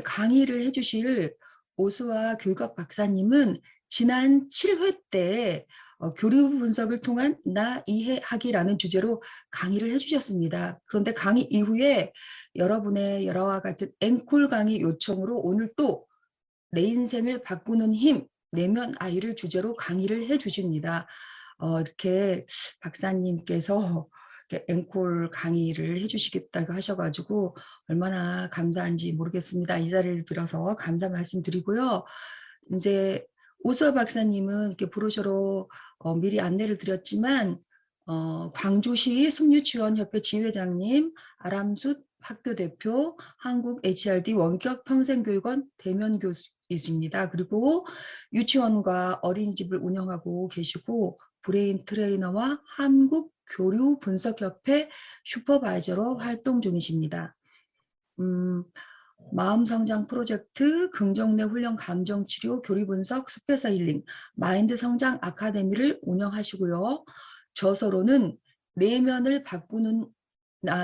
오늘 강의를 해주실 오수아 교육학 박사님은 지난 7회 때 교류 분석을 통한 나 이해하기라는 주제로 강의를 해주셨습니다. 그런데 강의 이후에 여러분의 여러와 같은 앵콜 강의 요청으로 오늘 또 내 인생을 바꾸는 힘, 내면 아이를 주제로 강의를 해주십니다. 이렇게 박사님께서 이렇게 앵콜 강의를 해주시겠다고 하셔가지고 얼마나 감사한지 모르겠습니다. 이 자리를 빌어서 감사 말씀드리고요. 이제 오수아 박사님은 이렇게 브로셔로 미리 안내를 드렸지만 광주시 숲유치원협회 지회장님, 아람숫 학교 대표, 한국 HRD 원격 평생교육원 대면 교수이십니다. 그리고 유치원과 어린이집을 운영하고 계시고 브레인 트레이너와 한국 교류 분석협회 슈퍼바이저로 활동 중이십니다. 마음성장 프로젝트, 긍정내 훈련 감정치료, 교리분석, 스페서 힐링, 마인드 성장 아카데미를 운영하시고요. 저서로는 내면을 바꾸는,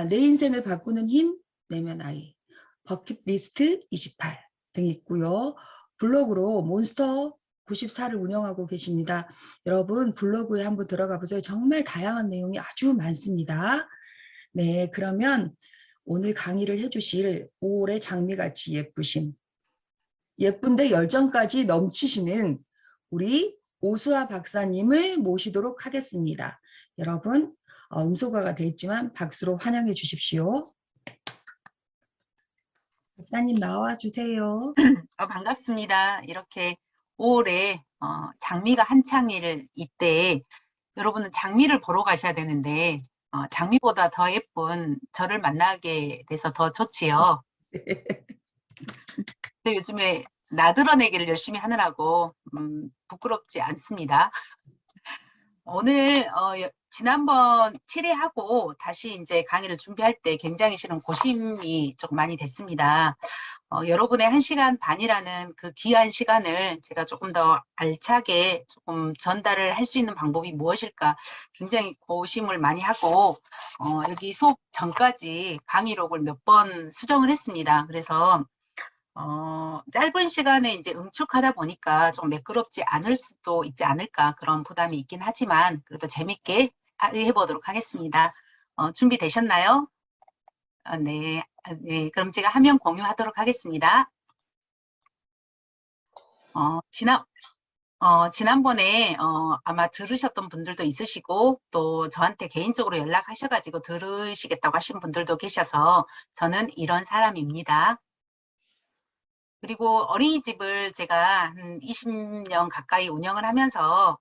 내 인생을 바꾸는 힘, 내면 아이, 버킷리스트 28 등이 있고요. 블로그로 몬스터 94를 운영하고 계십니다. 여러분 블로그에 한번 들어가 보세요. 정말 다양한 내용이 아주 많습니다. 네, 그러면 오늘 강의를 해주실 5월의 장미같이 예쁘신, 예쁜데 열정까지 넘치시는 우리 오수아 박사님을 모시도록 하겠습니다. 여러분 음소거가 돼 있지만 박수로 환영해 주십시오. 박사님 나와 주세요. 반갑습니다. 이렇게 5월에 장미가 한창일 이때 여러분은 장미를 보러 가셔야 되는데 장미보다 더 예쁜 저를 만나게 돼서 더 좋지요. 근데 요즘에 나드러내기를 열심히 하느라고 부끄럽지 않습니다. 오늘 지난번 7회 하고 다시 이제 강의를 준비할 때 굉장히 실은 고심이 좀 많이 됐습니다. 여러분의 1시간 반이라는 그 귀한 시간을 제가 조금 더 알차게 조금 전달을 할 수 있는 방법이 무엇일까 굉장히 고심을 많이 하고 여기 수업 전까지 강의록을 몇 번 수정을 했습니다. 그래서 짧은 시간에 이제 응축하다 보니까 좀 매끄럽지 않을 수도 있지 않을까 그런 부담이 있긴 하지만 그래도 재밌게 해보도록 하겠습니다. 준비되셨나요? 네. 네. 그럼 제가 화면 공유하도록 하겠습니다. 지난번에 아마 들으셨던 분들도 있으시고 또 저한테 개인적으로 연락하셔가지고 들으시겠다고 하신 분들도 계셔서 저는 이런 사람입니다. 그리고 어린이집을 제가 한 20년 가까이 운영을 하면서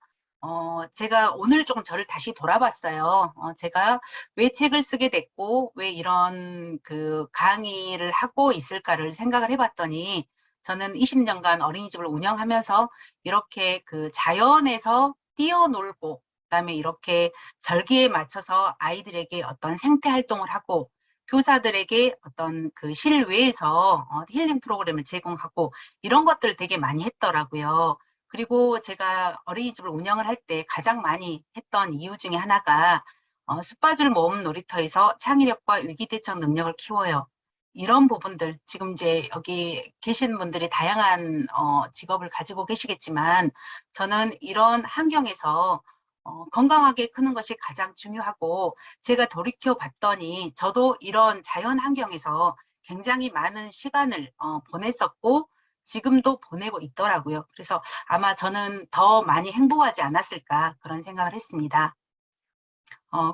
제가 오늘 조금 저를 다시 돌아봤어요. 제가 왜 책을 쓰게 됐고 왜 이런 그 강의를 하고 있을까를 생각을 해봤더니 저는 20년간 어린이집을 운영하면서 이렇게 그 자연에서 뛰어놀고 그다음에 이렇게 절기에 맞춰서 아이들에게 어떤 생태 활동을 하고 교사들에게 어떤 그 실외에서 힐링 프로그램을 제공하고 이런 것들을 되게 많이 했더라고요. 그리고 제가 어린이집을 운영을 할 때 가장 많이 했던 이유 중에 하나가 숲바줄 모험 놀이터에서 창의력과 위기대처 능력을 키워요. 이런 부분들 지금 이제 여기 계신 분들이 다양한 직업을 가지고 계시겠지만 저는 이런 환경에서 건강하게 크는 것이 가장 중요하고 제가 돌이켜 봤더니 저도 이런 자연 환경에서 굉장히 많은 시간을 보냈었고 지금도 보내고 있더라고요. 그래서 아마 저는 더 많이 행복하지 않았을까 그런 생각을 했습니다.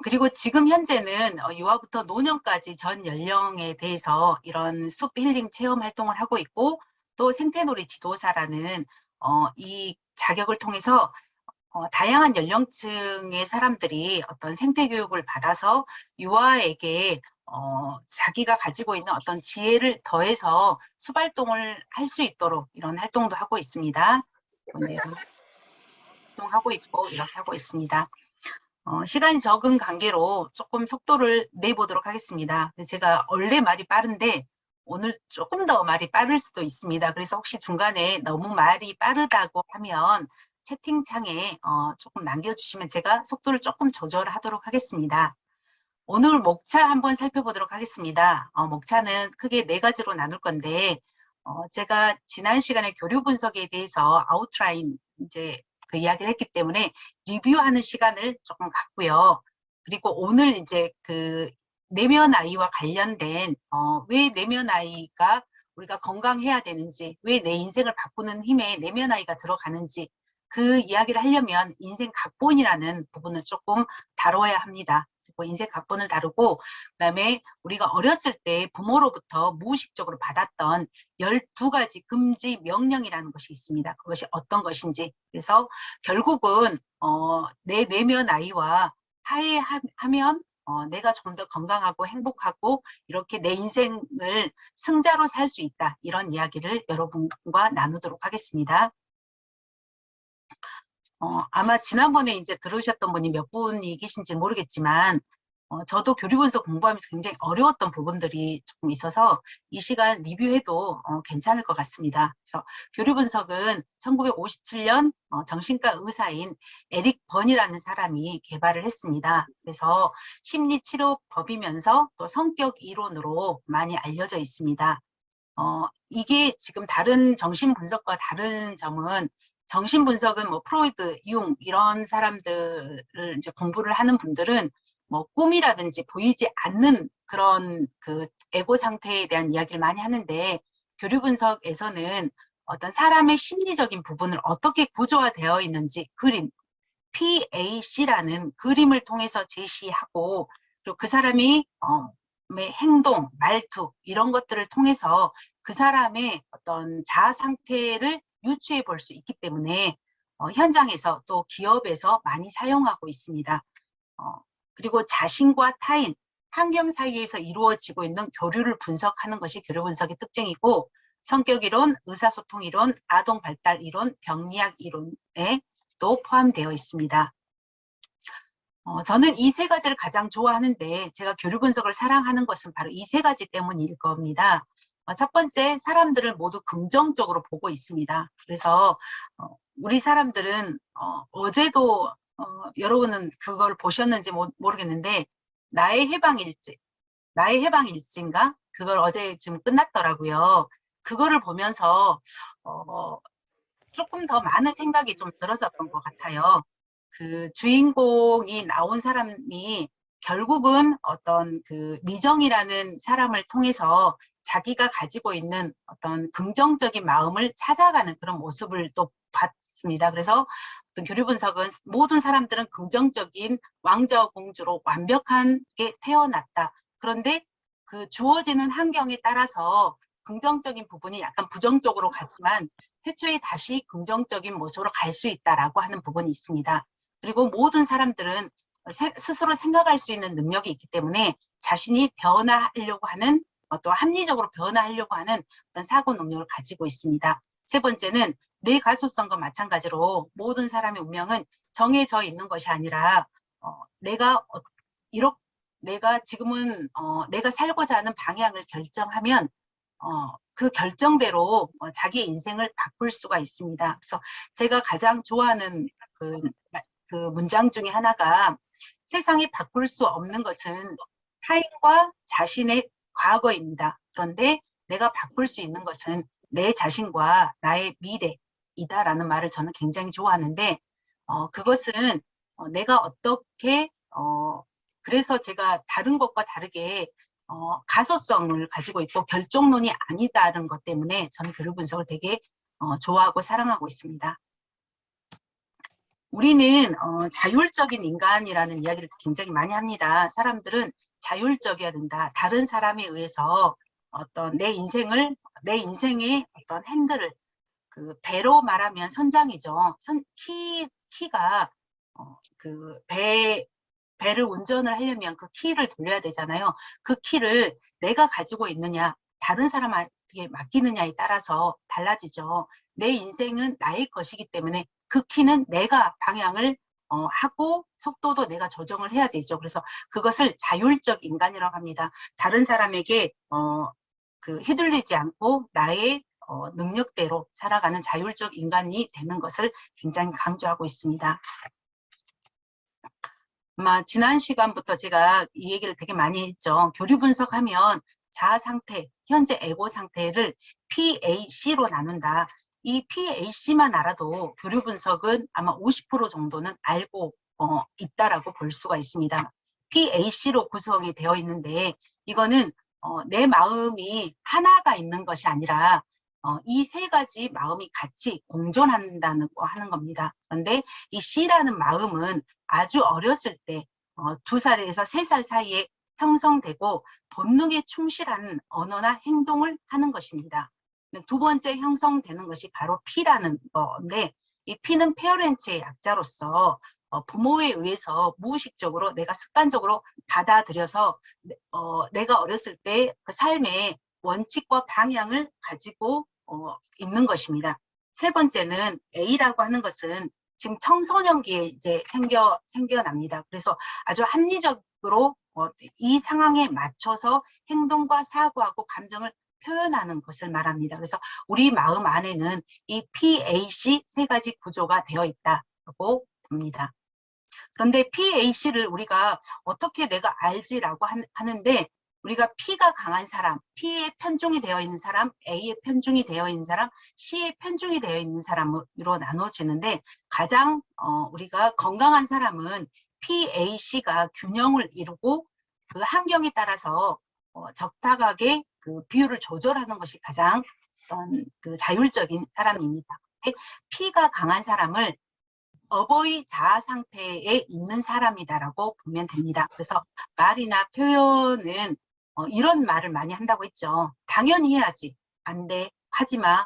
그리고 지금 현재는 유아부터 노년까지 전 연령에 대해서 이런 숲 힐링 체험 활동을 하고 있고 또 생태놀이 지도사라는 이 자격을 통해서 다양한 연령층의 사람들이 어떤 생태교육을 받아서 유아에게 자기가 가지고 있는 어떤 지혜를 더해서 숲활동을 할 수 있도록 이런 활동도 하고 있습니다. 네, 활동하고 있고 이렇게 하고 있습니다. 시간이 적은 관계로 조금 속도를 내보도록 하겠습니다. 제가 원래 말이 빠른데 오늘 조금 더 말이 빠를 수도 있습니다. 그래서 혹시 중간에 너무 말이 빠르다고 하면 채팅창에 조금 남겨주시면 제가 속도를 조금 조절하도록 하겠습니다. 오늘 목차 한번 살펴보도록 하겠습니다. 목차는 크게 4가지로 나눌 건데 제가 지난 시간에 교류 분석에 대해서 아웃라인 이제 그 이야기를 했기 때문에 리뷰하는 시간을 조금 갖고요. 그리고 오늘 이제 그 내면 아이와 관련된 왜 내면 아이가 우리가 건강해야 되는지, 왜 내 인생을 바꾸는 힘에 내면 아이가 들어가는지 그 이야기를 하려면 인생 각본이라는 부분을 조금 다뤄야 합니다. 그리고 인생 각본을 다루고 그다음에 우리가 어렸을 때 부모로부터 무의식적으로 받았던 12가지 금지 명령이라는 것이 있습니다. 그것이 어떤 것인지. 그래서 결국은 내 내면 아이와 화해하면 내가 좀 더 건강하고 행복하고 이렇게 내 인생을 승자로 살 수 있다. 이런 이야기를 여러분과 나누도록 하겠습니다. 아마 지난번에 이제 들으셨던 분이 몇 분이 계신지 모르겠지만 저도 교류 분석 공부하면서 굉장히 어려웠던 부분들이 조금 있어서 이 시간 리뷰해도 괜찮을 것 같습니다. 그래서 교류 분석은 1957년 정신과 의사인 에릭 번이라는 사람이 개발을 했습니다. 그래서 심리치료법이면서 또 성격 이론으로 많이 알려져 있습니다. 이게 지금 다른 정신분석과 다른 점은 정신분석은 뭐 프로이드, 융 이런 사람들을 이제 공부를 하는 분들은 뭐 꿈이라든지 보이지 않는 그런 그 에고 상태에 대한 이야기를 많이 하는데 교류 분석에서는 어떤 사람의 심리적인 부분을 어떻게 구조화되어 있는지 그림, PAC라는 그림을 통해서 제시하고 그리고 그 사람이 행동, 말투 이런 것들을 통해서 그 사람의 어떤 자아 상태를 유추해 볼 수 있기 때문에 현장에서 또 기업에서 많이 사용하고 있습니다. 그리고 자신과 타인, 환경 사이에서 이루어지고 있는 교류를 분석하는 것이 교류 분석의 특징이고 성격 이론, 의사소통 이론, 아동 발달 이론, 병리학 이론에 또 포함되어 있습니다. 저는 이 세 가지를 가장 좋아하는데 제가 교류 분석을 사랑하는 것은 바로 이 세 가지 때문일 겁니다. 첫 번째, 사람들을 모두 긍정적으로 보고 있습니다. 그래서 우리 사람들은 어제도 여러분은 그걸 보셨는지 모르겠는데 나의 해방일지인가? 그걸 어제 지금 끝났더라고요. 그거를 보면서 조금 더 많은 생각이 좀 들었었던 것 같아요. 그 주인공이 나온 사람이 결국은 어떤 그 미정이라는 사람을 통해서 자기가 가지고 있는 어떤 긍정적인 마음을 찾아가는 그런 모습을 또 봤습니다. 그래서 어떤 교류 분석은 모든 사람들은 긍정적인 왕자와 공주로 완벽하게 태어났다. 그런데 그 주어지는 환경에 따라서 긍정적인 부분이 약간 부정적으로 가지만 태초에 다시 긍정적인 모습으로 갈 수 있다라고 하는 부분이 있습니다. 그리고 모든 사람들은 스스로 생각할 수 있는 능력이 있기 때문에 자신이 변화하려고 하는 또 합리적으로 변화하려고 하는 어떤 사고 능력을 가지고 있습니다. 세 번째는 내 가소성과 마찬가지로 모든 사람의 운명은 정해져 있는 것이 아니라 내가 지금은 내가 살고자 하는 방향을 결정하면 그 결정대로 자기의 인생을 바꿀 수가 있습니다. 그래서 제가 가장 좋아하는 그 문장 중에 하나가 세상이 바꿀 수 없는 것은 타인과 자신의 과거입니다. 그런데 내가 바꿀 수 있는 것은 내 자신과 나의 미래이다라는 말을 저는 굉장히 좋아하는데 그것은 내가 어떻게 그래서 제가 다른 것과 다르게 가소성을 가지고 있고 결정론이 아니다는 것 때문에 저는 교류 분석을 되게 좋아하고 사랑하고 있습니다. 우리는 자율적인 인간이라는 이야기를 굉장히 많이 합니다. 사람들은 자율적이어야 된다. 다른 사람에 의해서 어떤 내 인생의 어떤 핸들을 그 배로 말하면 선장이죠. 키가 그 배를 운전을 하려면 그 키를 돌려야 되잖아요. 그 키를 내가 가지고 있느냐, 다른 사람에게 맡기느냐에 따라서 달라지죠. 내 인생은 나의 것이기 때문에 그 키는 내가 방향을 하고 속도도 내가 조정을 해야 되죠. 그래서 그것을 자율적 인간이라고 합니다. 다른 사람에게 그 휘둘리지 않고 나의 능력대로 살아가는 자율적 인간이 되는 것을 굉장히 강조하고 있습니다. 아마 지난 시간부터 제가 이 얘기를 되게 많이 했죠. 교류 분석하면 자아 상태, 현재 에고 상태를 PAC로 나눈다. 이 PAC만 알아도 교류 분석은 아마 50% 정도는 알고 있다라고 볼 수가 있습니다. PAC로 구성이 되어 있는데 이거는 내 마음이 하나가 있는 것이 아니라 이 세 가지 마음이 같이 공존한다는 거 하는 겁니다. 그런데 이 C라는 마음은 아주 어렸을 때 2살에서 3살 사이에 형성되고 본능에 충실한 언어나 행동을 하는 것입니다. 두 번째 형성되는 것이 바로 P라는 건데 이 P는 페어렌츠의 약자로서 부모에 의해서 무의식적으로 내가 습관적으로 받아들여서 내가 어렸을 때 그 삶의 원칙과 방향을 가지고 있는 것입니다. 세 번째는 A라고 하는 것은 지금 청소년기에 이제 생겨납니다. 그래서 아주 합리적으로 이 상황에 맞춰서 행동과 사고하고 감정을 표현하는 것을 말합니다. 그래서 우리 마음 안에는 이 PAC 세 가지 구조가 되어 있다고 봅니다. 그런데 PAC를 우리가 어떻게 내가 알지라고 하는데 우리가 P가 강한 사람, P에 편중이 되어 있는 사람, A에 편중이 되어 있는 사람, C에 편중이 되어 있는 사람으로 나누어지는데 가장 우리가 건강한 사람은 PAC가 균형을 이루고 그 환경에 따라서 적당하게 그 비율을 조절하는 것이 가장 그 자율적인 사람입니다. P가 강한 사람을 어버이 자아 상태에 있는 사람이다라고 보면 됩니다. 그래서 말이나 표현은 이런 말을 많이 한다고 했죠. 당연히 해야지. 안 돼. 하지 마.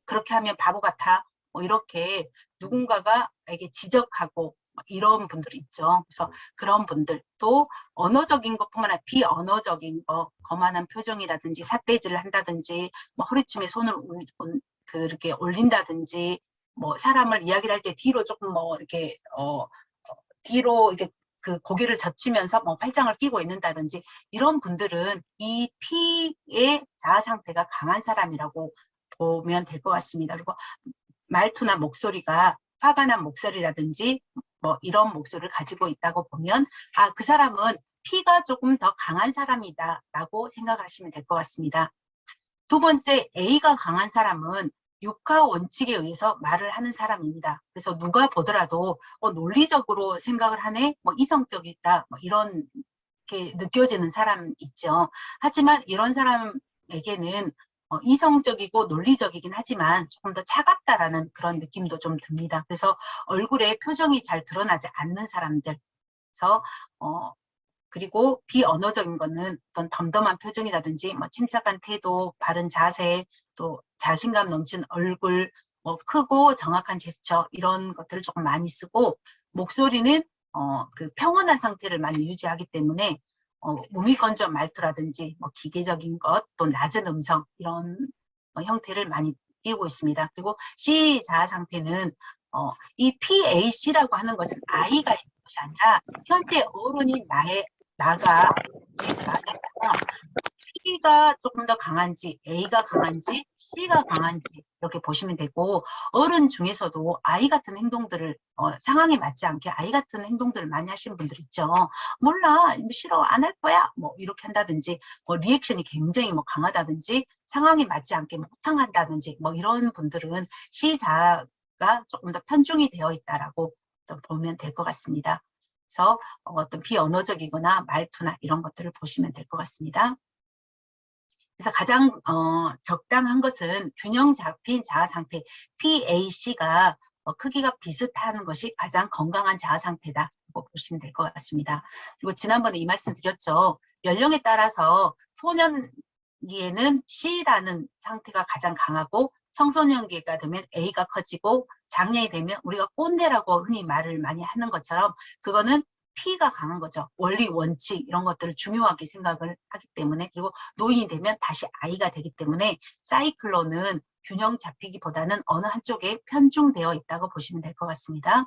그렇게 하면 바보 같아. 이렇게 누군가가에게 지적하고 이런 분들이 있죠. 그래서 그런 분들 또 언어적인 것뿐만 아니라 비언어적인 거, 거만한 표정이라든지 삿대질을 한다든지 뭐 허리춤에 손을 그렇게 올린다든지 뭐 사람을 이야기를 할 때 뒤로 조금 뭐 이렇게 뒤로 이렇게 그 고개를 젖히면서 뭐 팔짱을 끼고 있는다든지 이런 분들은 이 P의 자아 상태가 강한 사람이라고 보면 될 것 같습니다. 그리고 말투나 목소리가 화가 난 목소리라든지 뭐 이런 목소리를 가지고 있다고 보면 그 사람은 P가 조금 더 강한 사람이다라고 생각하시면 될 것 같습니다. 두 번째, A가 강한 사람은 육하 원칙에 의해서 말을 하는 사람입니다. 그래서 누가 보더라도 논리적으로 생각을 하네, 뭐 이성적이다, 뭐 이런 게 느껴지는 사람 있죠. 하지만 이런 사람에게는 이성적이고 논리적이긴 하지만 조금 더 차갑다라는 그런 느낌도 좀 듭니다. 그래서 얼굴에 표정이 잘 드러나지 않는 사람들, 그래서 그리고 비언어적인 거는 어떤 덤덤한 표정이라든지 뭐 침착한 태도, 바른 자세, 또 자신감 넘치는 얼굴, 뭐 크고 정확한 제스처 이런 것들을 조금 많이 쓰고 목소리는 그 평온한 상태를 많이 유지하기 때문에 무미건조한 말투라든지 뭐 기계적인 것, 또 낮은 음성 이런 형태를 많이 띄우고 있습니다. 그리고 C 자아 상태는 이 PAC라고 하는 것은 아이가 있는 것이 아니라 현재 어른인 나가 P가 조금 더 강한지 A가 강한지 C가 강한지 이렇게 보시면 되고 어른 중에서도 아이 같은 행동들을 상황에 맞지 않게 아이 같은 행동들을 많이 하시는 분들 있죠. 몰라 싫어 안 할 거야 뭐 이렇게 한다든지 뭐 리액션이 굉장히 뭐 강하다든지 상황에 맞지 않게 호탕한다든지 뭐 이런 분들은 C 자아가 조금 더 편중이 되어 있다라고 보면 될 것 같습니다. 그래서 어떤 비언어적이거나 말투나 이런 것들을 보시면 될 것 같습니다. 그래서 가장 적당한 것은 균형 잡힌 자아 상태 PAC가 크기가 비슷한 것이 가장 건강한 자아 상태다고 보시면 될 것 같습니다. 그리고 지난번에 이 말씀 드렸죠. 연령에 따라서 소년기에는 C라는 상태가 가장 강하고 청소년기가 되면 A가 커지고 장년이 되면 우리가 꼰대라고 흔히 말을 많이 하는 것처럼 그거는 P가 강한 거죠. 원리, 원칙 이런 것들을 중요하게 생각을 하기 때문에 그리고 노인이 되면 다시 I가 되기 때문에 사이클론은 균형 잡히기보다는 어느 한쪽에 편중되어 있다고 보시면 될 것 같습니다.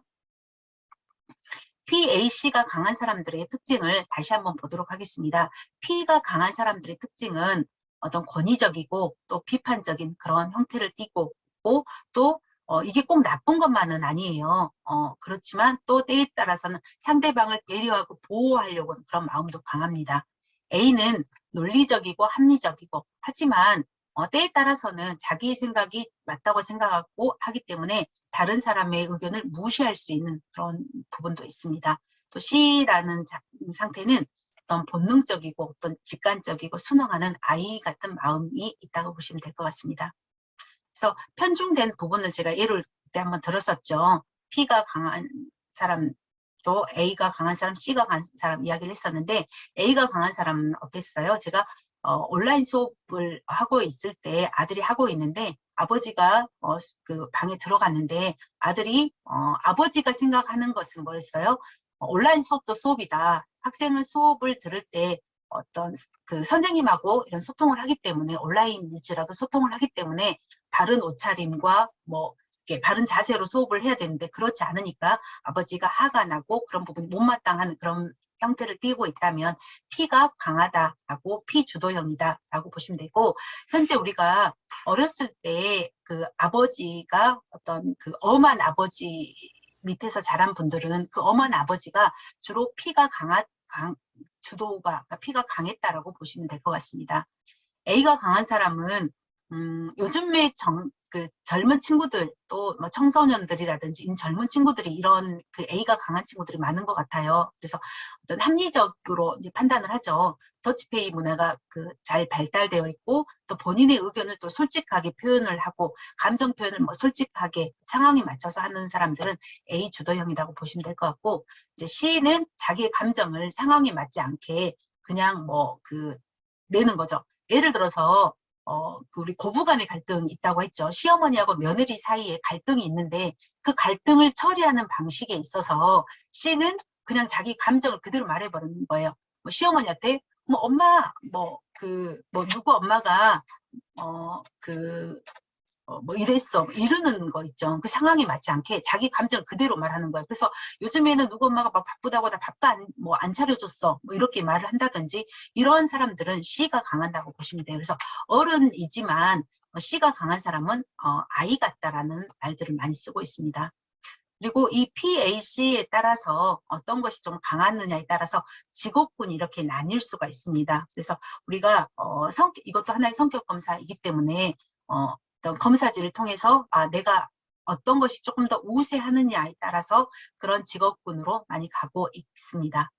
PAC가 강한 사람들의 특징을 다시 한번 보도록 하겠습니다. P가 강한 사람들의 특징은 어떤 권위적이고 또 비판적인 그런 형태를 띠고 있고 또 이게 꼭 나쁜 것만은 아니에요. 그렇지만 또 때에 따라서는 상대방을 배려하고 보호하려고 하는 그런 마음도 강합니다. A는 논리적이고 합리적이고, 하지만 때에 따라서는 자기 생각이 맞다고 생각하고 하기 때문에 다른 사람의 의견을 무시할 수 있는 그런 부분도 있습니다. 또 C라는 상태는 어떤 본능적이고 어떤 직관적이고 순응하는 아이 같은 마음이 있다고 보시면 될 것 같습니다. 그래서 편중된 부분을 제가 예를 그때 한번 들었었죠. P가 강한 사람도 A가 강한 사람, C가 강한 사람 이야기를 했었는데, A가 강한 사람은 어땠어요? 제가 온라인 수업을 하고 있을 때 아들이 하고 있는데, 아버지가 그 방에 들어갔는데 아들이 아버지가 생각하는 것은 뭐였어요? 온라인 수업도 수업이다. 학생은 수업을 들을 때 어떤 그 선생님하고 이런 소통을 하기 때문에, 온라인일지라도 소통을 하기 때문에 바른 옷차림과 뭐 이렇게 바른 자세로 수업을 해야 되는데 그렇지 않으니까 아버지가 화가 나고 그런 부분이 못마땅한 그런 형태를 띠고 있다면 P가 강하다라고 P주도형이다라고 보시면 되고, 현재 우리가 어렸을 때 그 아버지가 어떤 그 엄한 아버지 밑에서 자란 분들은 그 엄한 아버지가 주로 P가 주도가 P가 강했다라고 보시면 될 것 같습니다. A가 강한 사람은 요즘에 그 젊은 친구들 또 뭐 청소년들이라든지 젊은 친구들이 이런 그 A가 강한 친구들이 많은 것 같아요. 그래서 어떤 합리적으로 이제 판단을 하죠. 더치페이 문화가 그 잘 발달되어 있고, 또 본인의 의견을 또 솔직하게 표현을 하고, 감정 표현을 뭐 솔직하게 상황에 맞춰서 하는 사람들은 A 주도형이라고 보시면 될 것 같고, 이제 C는 자기의 감정을 상황에 맞지 않게 그냥 뭐 그 내는 거죠. 예를 들어서 그 우리 고부간의 갈등이 있다고 했죠. 시어머니하고 며느리 사이에 갈등이 있는데 그 갈등을 처리하는 방식에 있어서 C는 그냥 자기 감정을 그대로 말해버리는 거예요. 뭐 시어머니한테 뭐 엄마 뭐 누구 엄마가 뭐 이랬어 이러는 거 있죠. 그 상황에 맞지 않게 자기 감정을 그대로 말하는 거예요. 그래서 요즘에는 누구 엄마가 막 바쁘다고 나 밥도 안 차려줬어 뭐 이렇게 말을 한다든지, 이런 사람들은 C가 강한다고 보시면 돼요. 그래서 어른이지만 C가 강한 사람은 아이 같다라는 말들을 많이 쓰고 있습니다. 그리고 이 PAC에 따라서 어떤 것이 좀 강하느냐에 따라서 직업군이 이렇게 나뉠 수가 있습니다. 그래서 우리가 이것도 하나의 성격 검사이기 때문에 어떤 검사지를 통해서 내가 어떤 것이 조금 더 우세하느냐에 따라서 그런 직업군으로 많이 가고 있습니다.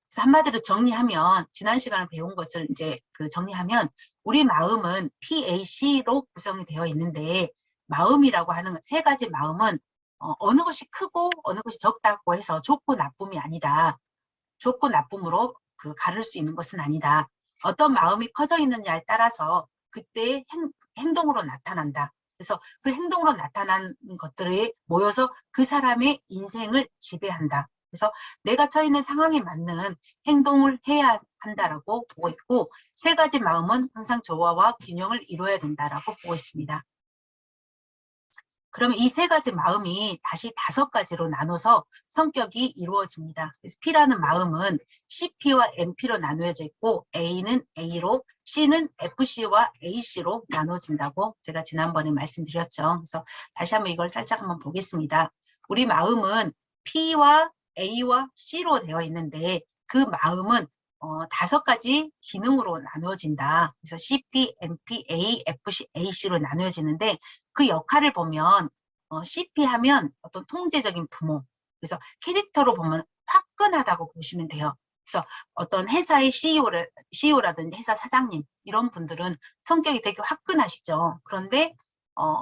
그래서 한마디로 정리하면, 지난 시간에 배운 것을 이제 정리하면, 우리 마음은 PAC로 구성이 되어 있는데, 마음이라고 하는 세 가지 마음은 어느 것이 크고 어느 것이 적다고 해서 좋고 나쁨이 아니다. 좋고 나쁨으로 가를 수 있는 것은 아니다. 어떤 마음이 커져 있느냐에 따라서 그때 행동으로 나타난다. 그래서 그 행동으로 나타난 것들이 모여서 그 사람의 인생을 지배한다. 그래서 내가 처해 있는 상황에 맞는 행동을 해야 한다라고 보고 있고, 세 가지 마음은 항상 조화와 균형을 이루어야 된다라고 보고 있습니다. 그러면 이 세 가지 마음이 다시 5가지로 나눠서 성격이 이루어집니다. 그래서 P라는 마음은 CP와 MP로 나누어져 있고, A는 A로, C는 FC와 AC로 나눠진다고 제가 지난번에 말씀드렸죠. 그래서 다시 한번 이걸 살짝 한번 보겠습니다. 우리 마음은 P와 A와 C로 되어 있는데, 그 마음은 5가지 기능으로 나누어진다. 그래서 CP, MP, A, FC, AC로 나누어지는데, 그 역할을 보면 CP 하면 어떤 통제적인 부모, 그래서 캐릭터로 보면 화끈하다고 보시면 돼요. 그래서 어떤 회사의 CEO라든지 회사 사장님 이런 분들은 성격이 되게 화끈하시죠. 그런데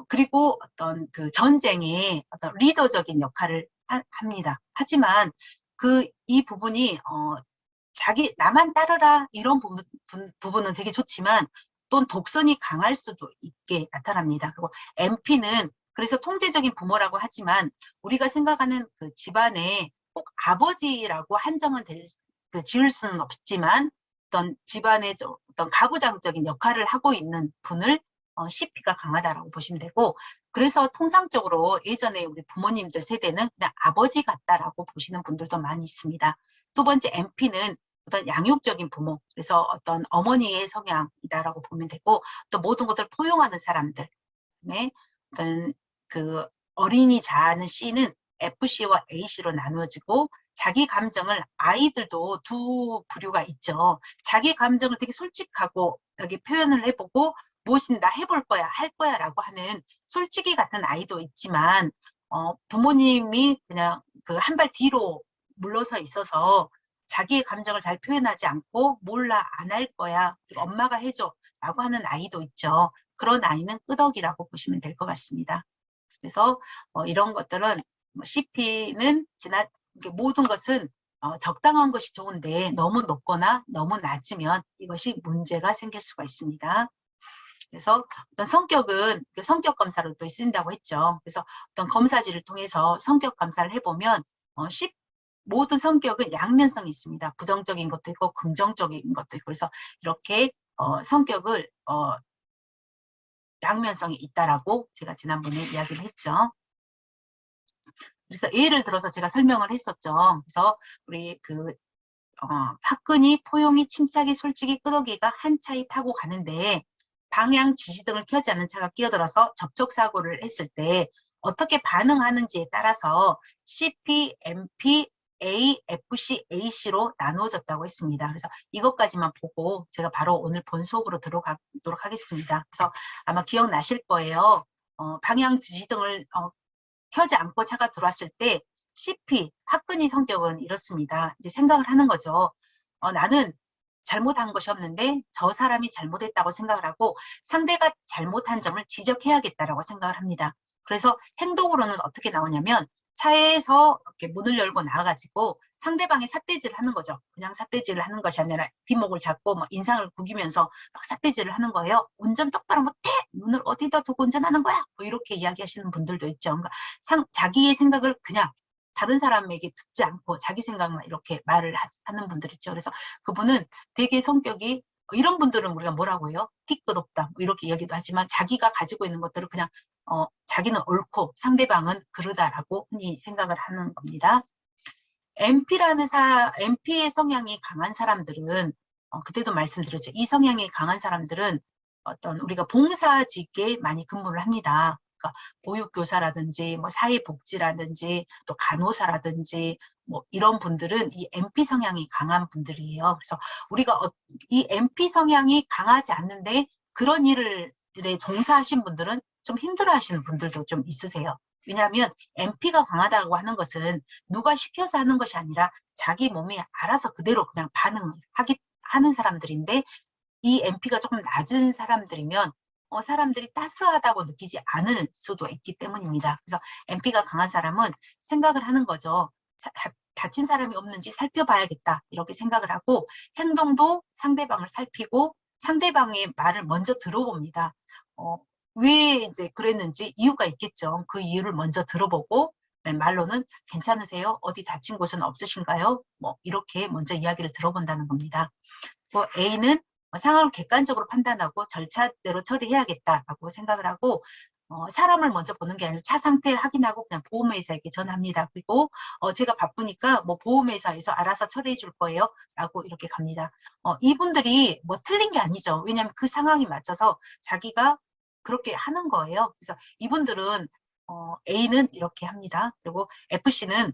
그리고 어떤 그 전쟁에 어떤 리더적인 역할을 합니다. 하지만 이 부분이 나만 따르라 이런 부분은 되게 좋지만 또는 독선이 강할 수도 있게 나타납니다. 그리고 MP는 그래서 통제적인 부모라고 하지만 우리가 생각하는 그 집안에 꼭 아버지라고 한정은 지을 수는 없지만 어떤 집안의 어떤 가부장적인 역할을 하고 있는 분을 CP가 강하다라고 보시면 되고, 그래서 통상적으로 예전에 우리 부모님들 세대는 그냥 아버지 같다라고 보시는 분들도 많이 있습니다. 두 번째 MP는 어떤 양육적인 부모, 그래서 어떤 어머니의 성향이다라고 보면 되고, 또 모든 것들을 포용하는 사람들, 그다음에 어떤 그 어린이 자아는 C는 FC와 AC로 나누어지고, 자기 감정을 아이들도 두 부류가 있죠. 자기 감정을 되게 솔직하고 여기 표현을 해보고 무엇이든 나 해볼 거야, 할 거야 라고 하는 솔직히 같은 아이도 있지만 부모님이 그냥 그 한 발 뒤로 물러서 있어서 자기의 감정을 잘 표현하지 않고 몰라, 안 할 거야, 그리고 엄마가 해줘 라고 하는 아이도 있죠. 그런 아이는 끄덕이라고 보시면 될 것 같습니다. 그래서 이런 것들은 CP는 모든 것은 적당한 것이 좋은데 너무 높거나 너무 낮으면 이것이 문제가 생길 수가 있습니다. 그래서 어떤 성격은 성격 검사로 또 쓰인다고 했죠. 그래서 어떤 검사지를 통해서 성격 감사를 해보면 모든 성격은 양면성이 있습니다. 부정적인 것도 있고 긍정적인 것도 있고 그래서 이렇게 성격을 양면성이 있다라고 제가 지난번에 이야기를 했죠. 그래서 예를 들어서 제가 설명을 했었죠. 그래서 우리 화끈이, 포용이, 침착이, 솔직히, 끄덕이가 한 차에 타고 가는데 방향 지시등을 켜지 않는 차가 끼어들어서 접촉사고를 했을 때 어떻게 반응하는지에 따라서 CP, MP, A, FC, AC로 나누어졌다고 했습니다. 그래서 이것까지만 보고 제가 바로 오늘 본 수업으로 들어가도록 하겠습니다. 그래서 아마 기억나실 거예요. 방향 지시등을 켜지 않고 차가 들어왔을 때 CP, 화끈이 성격은 이렇습니다. 이제 생각을 하는 거죠. 나는 잘못한 것이 없는데 저 사람이 잘못했다고 생각을 하고 상대가 잘못한 점을 지적해야겠다라고 생각을 합니다. 그래서 행동으로는 어떻게 나오냐면 차에서 이렇게 문을 열고 나와가지고 상대방이 삿대질을 하는 거죠. 그냥 삿대질을 하는 것이 아니라 뒷목을 잡고 뭐 인상을 구기면서 막 삿대질을 하는 거예요. 운전 똑바로 못해! 문을 어디다 두고 운전하는 거야? 뭐 이렇게 이야기하시는 분들도 있죠. 그러니까 자기의 생각을 그냥 다른 사람에게 듣지 않고 자기 생각만 이렇게 말을 하는 분들 있죠. 그래서 그분은 되게 성격이 이런 분들은 우리가 뭐라고 해요? 티끌없다 뭐 이렇게 얘기도 하지만 자기가 가지고 있는 것들을 그냥 자기는 옳고 상대방은 그르다라고 흔히 생각을 하는 겁니다. MP의 성향이 강한 사람들은 그때도 말씀드렸죠. 이 성향이 강한 사람들은 어떤 우리가 봉사직에 많이 근무를 합니다. 그러니까 보육교사라든지 뭐 사회복지라든지 또 간호사라든지 뭐 이런 분들은 이 MP 성향이 강한 분들이에요. 그래서 우리가 이 MP 성향이 강하지 않는데 그런 일에 종사하신 분들은 좀 힘들어하시는 분들도 좀 있으세요. 왜냐하면 MP가 강하다고 하는 것은 누가 시켜서 하는 것이 아니라 자기 몸이 알아서 그대로 그냥 하는 사람들인데 이 MP가 조금 낮은 사람들이면 사람들이 따스하다고 느끼지 않을 수도 있기 때문입니다. 그래서 MP가 강한 사람은 생각을 하는 거죠. 다친 사람이 없는지 살펴봐야겠다 이렇게 생각을 하고 행동도 상대방을 살피고 상대방의 말을 먼저 들어봅니다. 왜 이제 그랬는지 이유가 있겠죠. 그 이유를 먼저 들어보고 말로는 괜찮으세요? 어디 다친 곳은 없으신가요? 뭐 이렇게 먼저 이야기를 들어본다는 겁니다. A는 상황을 객관적으로 판단하고 절차대로 처리해야겠다라고 생각을 하고 사람을 먼저 보는 게 아니라 차 상태를 확인하고 그냥 보험회사에게 전합니다. 그리고 제가 바쁘니까 뭐 보험회사에서 알아서 처리해 줄 거예요 라고 이렇게 갑니다. 이분들이 뭐 틀린 게 아니죠. 왜냐하면 그 상황에 맞춰서 자기가 그렇게 하는 거예요. 그래서 이분들은 A는 이렇게 합니다. 그리고 FC가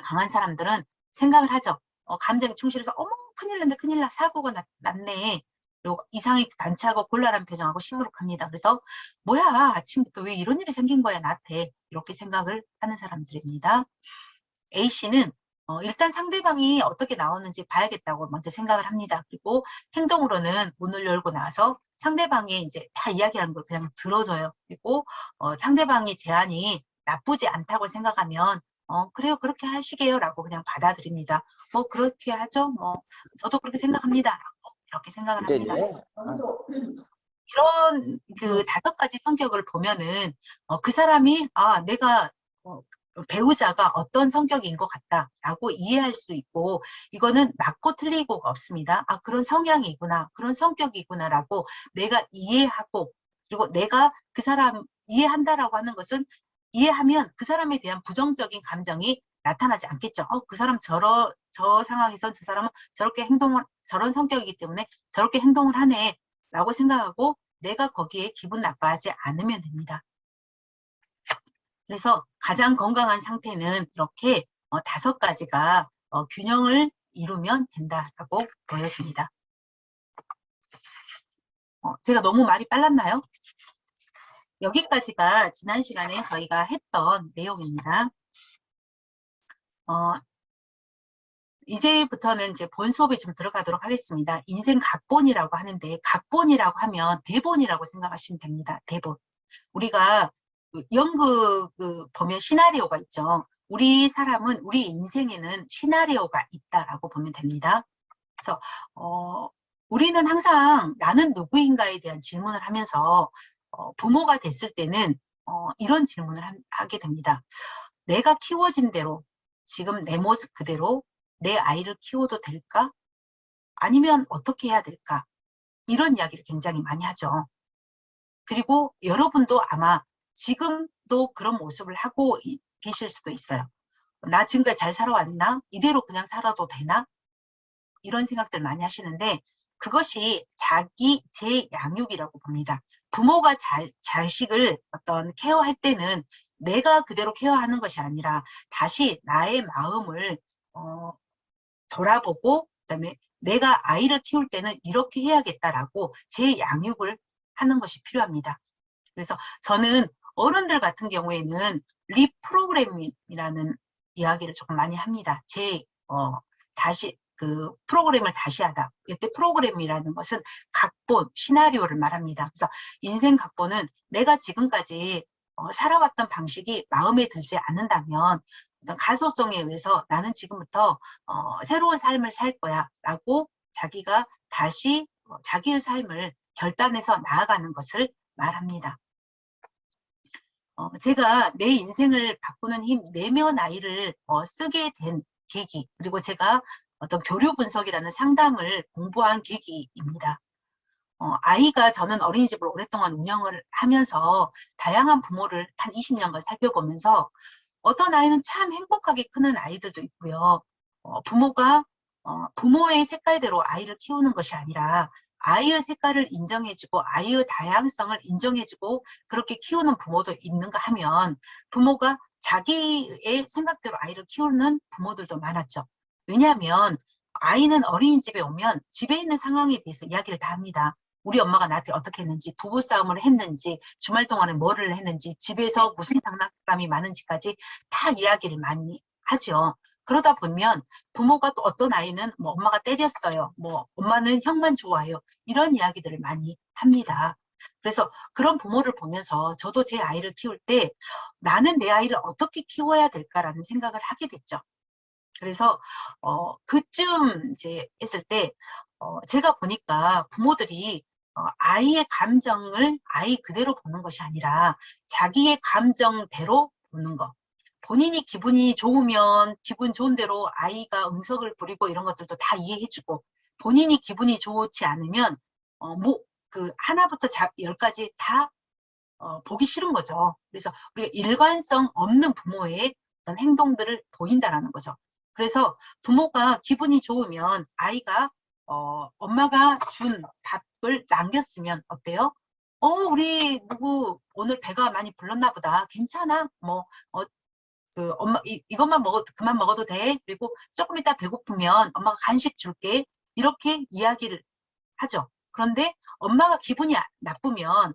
강한 사람들은 생각을 하죠. 감정에 충실해서 어머 큰일 났네 큰일 나 사고가 났네. 그리고 이상하게 단체하고 곤란한 표정하고 시무룩합니다. 그래서 뭐야 아침부터 왜 이런 일이 생긴 거야 나한테 이렇게 생각을 하는 사람들입니다. A씨는 일단 상대방이 어떻게 나오는지 봐야겠다고 먼저 생각을 합니다. 그리고 행동으로는 문을 열고 나서 상대방이 이제 다 이야기하는 걸 그냥 들어줘요. 그리고 상대방의 제안이 나쁘지 않다고 생각하면 그래요 그렇게 하시게요 라고 그냥 받아들입니다. 뭐 그렇게 하죠. 뭐 저도 그렇게 생각합니다. 이렇게 생각을 합니다. 이런 그 5가지 성격을 보면은 그 사람이 내가 배우자가 어떤 성격인 것 같다라고 이해할 수 있고 이거는 맞고 틀리고가 없습니다. 그런 성향이구나 그런 성격이구나라고 내가 이해하고 그리고 내가 그 사람 이해한다라고 하는 것은 이해하면 그 사람에 대한 부정적인 감정이 나타나지 않겠죠. 그 사람 저 상황에선 저 사람은 저런 성격이기 때문에 저렇게 행동을 하네 라고 생각하고 내가 거기에 기분 나빠하지 않으면 됩니다. 그래서 가장 건강한 상태는 이렇게 5가지가 균형을 이루면 된다라고 보여집니다. 제가 너무 말이 빨랐나요? 여기까지가 지난 시간에 저희가 했던 내용입니다. 이제부터는 이제 본 수업에 좀 들어가도록 하겠습니다. 인생 각본이라고 하는데, 각본이라고 하면 대본이라고 생각하시면 됩니다. 대본. 우리가 연극 보면 시나리오가 있죠. 우리 사람은, 우리 인생에는 시나리오가 있다라고 보면 됩니다. 그래서 우리는 항상 나는 누구인가에 대한 질문을 하면서 부모가 됐을 때는 이런 질문을 하게 됩니다. 내가 키워진 대로, 지금 내 모습 그대로 내 아이를 키워도 될까? 아니면 어떻게 해야 될까? 이런 이야기를 굉장히 많이 하죠. 그리고 여러분도 아마 지금도 그런 모습을 하고 계실 수도 있어요. 나 지금까지 잘 살아왔나? 이대로 그냥 살아도 되나? 이런 생각들 많이 하시는데, 그것이 자기 재양육이라고 봅니다. 부모가 자식을 어떤 케어할 때는 내가 그대로 케어하는 것이 아니라 다시 나의 마음을 돌아보고, 그다음에 내가 아이를 키울 때는 이렇게 해야겠다라고 재양육을 하는 것이 필요합니다. 그래서 저는 어른들 같은 경우에는 리프로그래밍이라는 이야기를 조금 많이 합니다. 다시 그 프로그램을 다시 하다. 이때 프로그램이라는 것은 각본, 시나리오를 말합니다. 그래서 인생 각본은 내가 지금까지 살아왔던 방식이 마음에 들지 않는다면 어떤 가소성에 의해서 나는 지금부터 새로운 삶을 살 거야 라고 자기가 다시 자기의 삶을 결단해서 나아가는 것을 말합니다. 제가 내 인생을 바꾸는 힘, 내면 아이를 쓰게 된 계기, 그리고 제가 어떤 교류 분석이라는 상담을 공부한 계기입니다. 아이가, 저는 어린이집을 오랫동안 운영을 하면서 다양한 부모를 한 20년간 살펴보면서 어떤 아이는 참 행복하게 크는 아이들도 있고요. 부모가 부모의 색깔대로 아이를 키우는 것이 아니라 아이의 색깔을 인정해주고 아이의 다양성을 인정해주고 그렇게 키우는 부모도 있는가 하면, 부모가 자기의 생각대로 아이를 키우는 부모들도 많았죠. 왜냐하면 아이는 어린이집에 오면 집에 있는 상황에 대해서 이야기를 다 합니다. 우리 엄마가 나한테 어떻게 했는지, 부부싸움을 했는지, 주말 동안에 뭐를 했는지, 집에서 무슨 장난감이 많은지까지 다 이야기를 많이 하죠. 그러다 보면 부모가 또 어떤 아이는 뭐 엄마가 때렸어요, 뭐 엄마는 형만 좋아요, 이런 이야기들을 많이 합니다. 그래서 그런 부모를 보면서 저도 제 아이를 키울 때 나는 내 아이를 어떻게 키워야 될까라는 생각을 하게 됐죠. 그래서 그쯤 이제 했을 때 제가 보니까 부모들이 아이의 감정을 아이 그대로 보는 것이 아니라 자기의 감정대로 보는 것. 본인이 기분이 좋으면 기분 좋은 대로 아이가 응석을 부리고 이런 것들도 다 이해해주고, 본인이 기분이 좋지 않으면 그 하나부터 10까지 다 보기 싫은 거죠. 그래서 우리가 일관성 없는 부모의 어떤 행동들을 보인다라는 거죠. 그래서 부모가 기분이 좋으면 아이가 엄마가 준 밥을 남겼으면 어때요? 우리 누구 오늘 배가 많이 불렀나 보다. 괜찮아. 엄마 이것만 그만 먹어도 돼. 그리고 조금 이따 배고프면 엄마가 간식 줄게. 이렇게 이야기를 하죠. 그런데 엄마가 기분이 나쁘면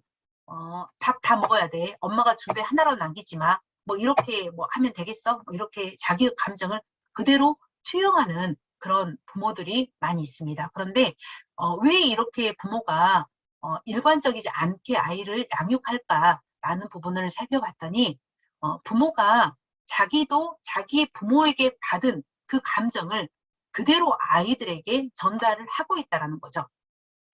밥 다 먹어야 돼. 엄마가 준 배 하나로 남기지 마. 뭐 이렇게 뭐 하면 되겠어? 뭐 이렇게 자기 감정을 그대로 투영하는 그런 부모들이 많이 있습니다. 그런데 왜 이렇게 부모가 일관적이지 않게 아이를 양육할까라는 부분을 살펴봤더니 부모가 자기도 자기 부모에게 받은 그 감정을 그대로 아이들에게 전달을 하고 있다는 거죠.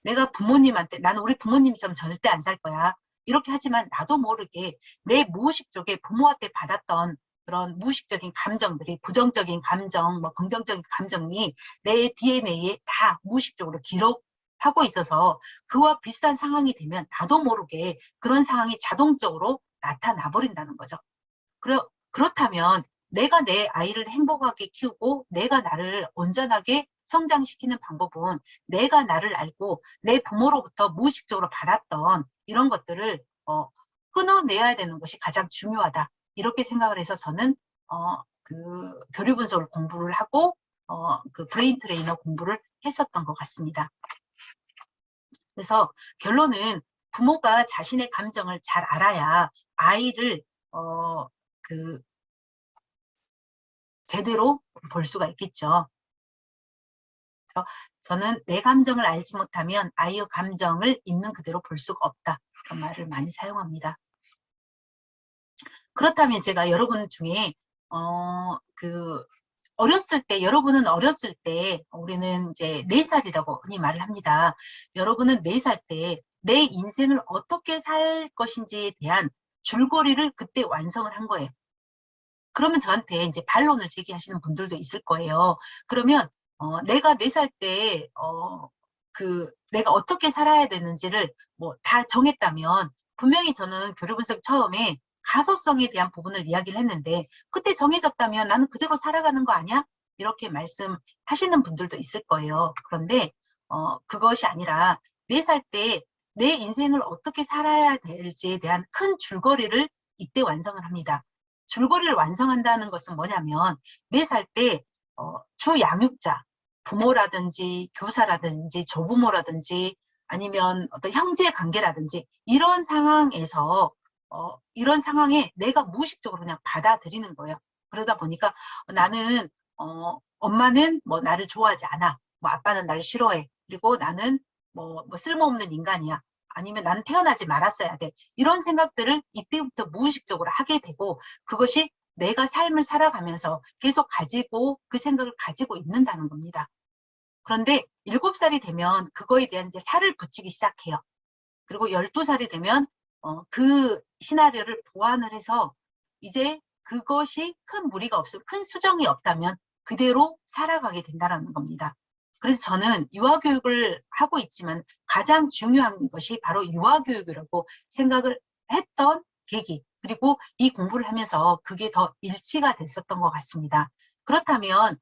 내가 부모님한테 나는 우리 부모님처럼 절대 안 살 거야, 이렇게 하지만 나도 모르게 내 무의식 쪽에 부모한테 받았던 그런 무의식적인 감정들이, 부정적인 감정, 뭐 긍정적인 감정이 내 DNA에 다 무의식적으로 기록하고 있어서 그와 비슷한 상황이 되면 나도 모르게 그런 상황이 자동적으로 나타나 버린다는 거죠. 그렇다면 내가 내 아이를 행복하게 키우고 내가 나를 온전하게 성장시키는 방법은 내가 나를 알고 내 부모로부터 무의식적으로 받았던 이런 것들을 끊어내야 되는 것이 가장 중요하다. 이렇게 생각을 해서 저는 그 교류 분석을 공부를 하고 그 브레인 트레이너 공부를 했었던 것 같습니다. 그래서 결론은 부모가 자신의 감정을 잘 알아야 아이를 그 제대로 볼 수가 있겠죠. 그래서 저는 내 감정을 알지 못하면 아이의 감정을 있는 그대로 볼 수가 없다. 그런 말을 많이 사용합니다. 그렇다면 제가 여러분 중에 어렸을 때, 여러분은 어렸을 때, 우리는 이제 4살이라고 흔히 말을 합니다. 여러분은 4살 때 내 인생을 어떻게 살 것인지에 대한 줄거리를 그때 완성을 한 거예요. 그러면 저한테 이제 반론을 제기하시는 분들도 있을 거예요. 그러면 내가 4살 때 내가 어떻게 살아야 되는지를 뭐 다 정했다면 분명히 저는 교류 분석 처음에 가소성에 대한 부분을 이야기를 했는데 그때 정해졌다면 나는 그대로 살아가는 거 아니야? 이렇게 말씀하시는 분들도 있을 거예요. 그런데 그것이 아니라 4살 때 내 인생을 어떻게 살아야 될지에 대한 큰 줄거리를 이때 완성을 합니다. 줄거리를 완성한다는 것은 뭐냐면 4살 때 주 양육자, 부모라든지 교사라든지 조부모라든지 아니면 어떤 형제 관계라든지 이런 상황에서 이런 상황에 내가 무의식적으로 그냥 받아들이는 거예요. 그러다 보니까 나는 엄마는 뭐 나를 좋아하지 않아. 뭐 아빠는 나를 싫어해. 그리고 나는 뭐 쓸모없는 인간이야. 아니면 나는 태어나지 말았어야 돼. 이런 생각들을 이때부터 무의식적으로 하게 되고 그것이 내가 삶을 살아가면서 계속 가지고 그 생각을 가지고 있는다는 겁니다. 그런데 7살이 되면 그거에 대한 이제 살을 붙이기 시작해요. 그리고 12살이 되면 그 시나리오를 보완을 해서 이제 그것이 큰 무리가 없으면 큰 수정이 없다면 그대로 살아가게 된다는 겁니다. 그래서 저는 유아교육을 하고 있지만 가장 중요한 것이 바로 유아교육이라고 생각을 했던 계기 그리고 이 공부를 하면서 그게 더 일치가 됐었던 것 같습니다. 그렇다면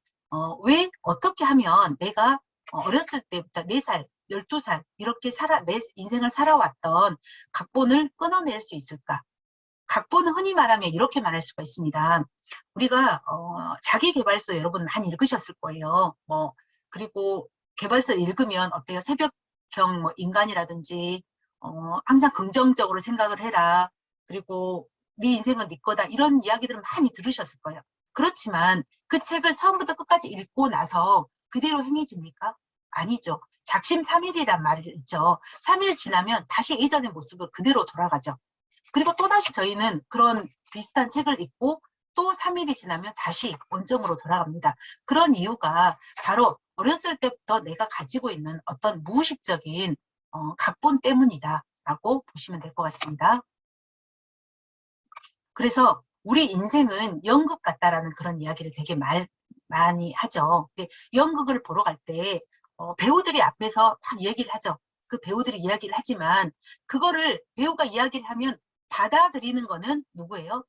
왜 어떻게 하면 내가 어렸을 때부터 4살, 12살 이렇게 내 인생을 살아왔던 각본을 끊어낼 수 있을까? 각본은 흔히 말하면 이렇게 말할 수가 있습니다. 우리가 자기계발서 여러분 많이 읽으셨을 거예요. 그리고 계발서 읽으면 어때요? 새벽경 뭐 인간이라든지 항상 긍정적으로 생각을 해라. 그리고 네 인생은 네 거다. 이런 이야기들을 많이 들으셨을 거예요. 그렇지만 그 책을 처음부터 끝까지 읽고 나서 그대로 행해집니까? 아니죠. 작심삼일이란 말이 있죠. 3일 지나면 다시 예전의 모습으로 그대로 돌아가죠. 그리고 또다시 저희는 그런 비슷한 책을 읽고 또 3일이 지나면 다시 원점으로 돌아갑니다. 그런 이유가 바로 어렸을 때부터 내가 가지고 있는 어떤 무의식적인 각본 때문이다라고 보시면 될 것 같습니다. 그래서 우리 인생은 연극 같다라는 그런 이야기를 되게 많이 하죠. 근데 연극을 보러 갈 때 배우들이 앞에서 막 얘기를 하죠. 그 배우들이 이야기를 하지만 그거를 배우가 이야기를 하면 받아들이는 거는 누구예요?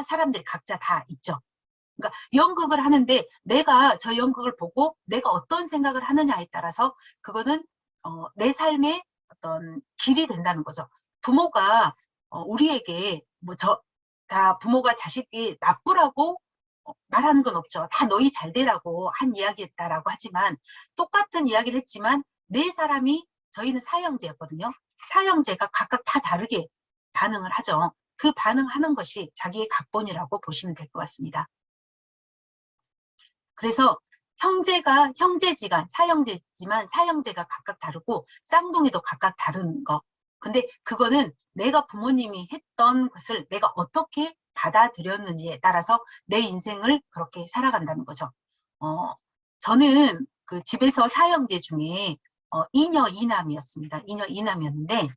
사람들이 각자 다 있죠. 그러니까 연극을 하는데 내가 저 연극을 보고 내가 어떤 생각을 하느냐에 따라서 그거는 내 삶의 어떤 길이 된다는 거죠. 부모가 우리에게 다 부모가 자식이 나쁘라고 말하는 건 없죠. 다 너희 잘 되라고 한 이야기였다라고 하지만 똑같은 이야기를 했지만 4사람이 저희는 사형제였거든요. 사형제가 각각 다 다르게 반응을 하죠. 그 반응하는 것이 자기의 각본이라고 보시면 될 것 같습니다. 그래서 형제지간 사형제지만 사형제가 각각 다르고 쌍둥이도 각각 다른 거. 근데 그거는 내가 부모님이 했던 것을 내가 어떻게 받아들였는지에 따라서 내 인생을 그렇게 살아간다는 거죠. 저는 그 집에서 사형제 중에 이녀 이남이었습니다. 이녀 이남이었는데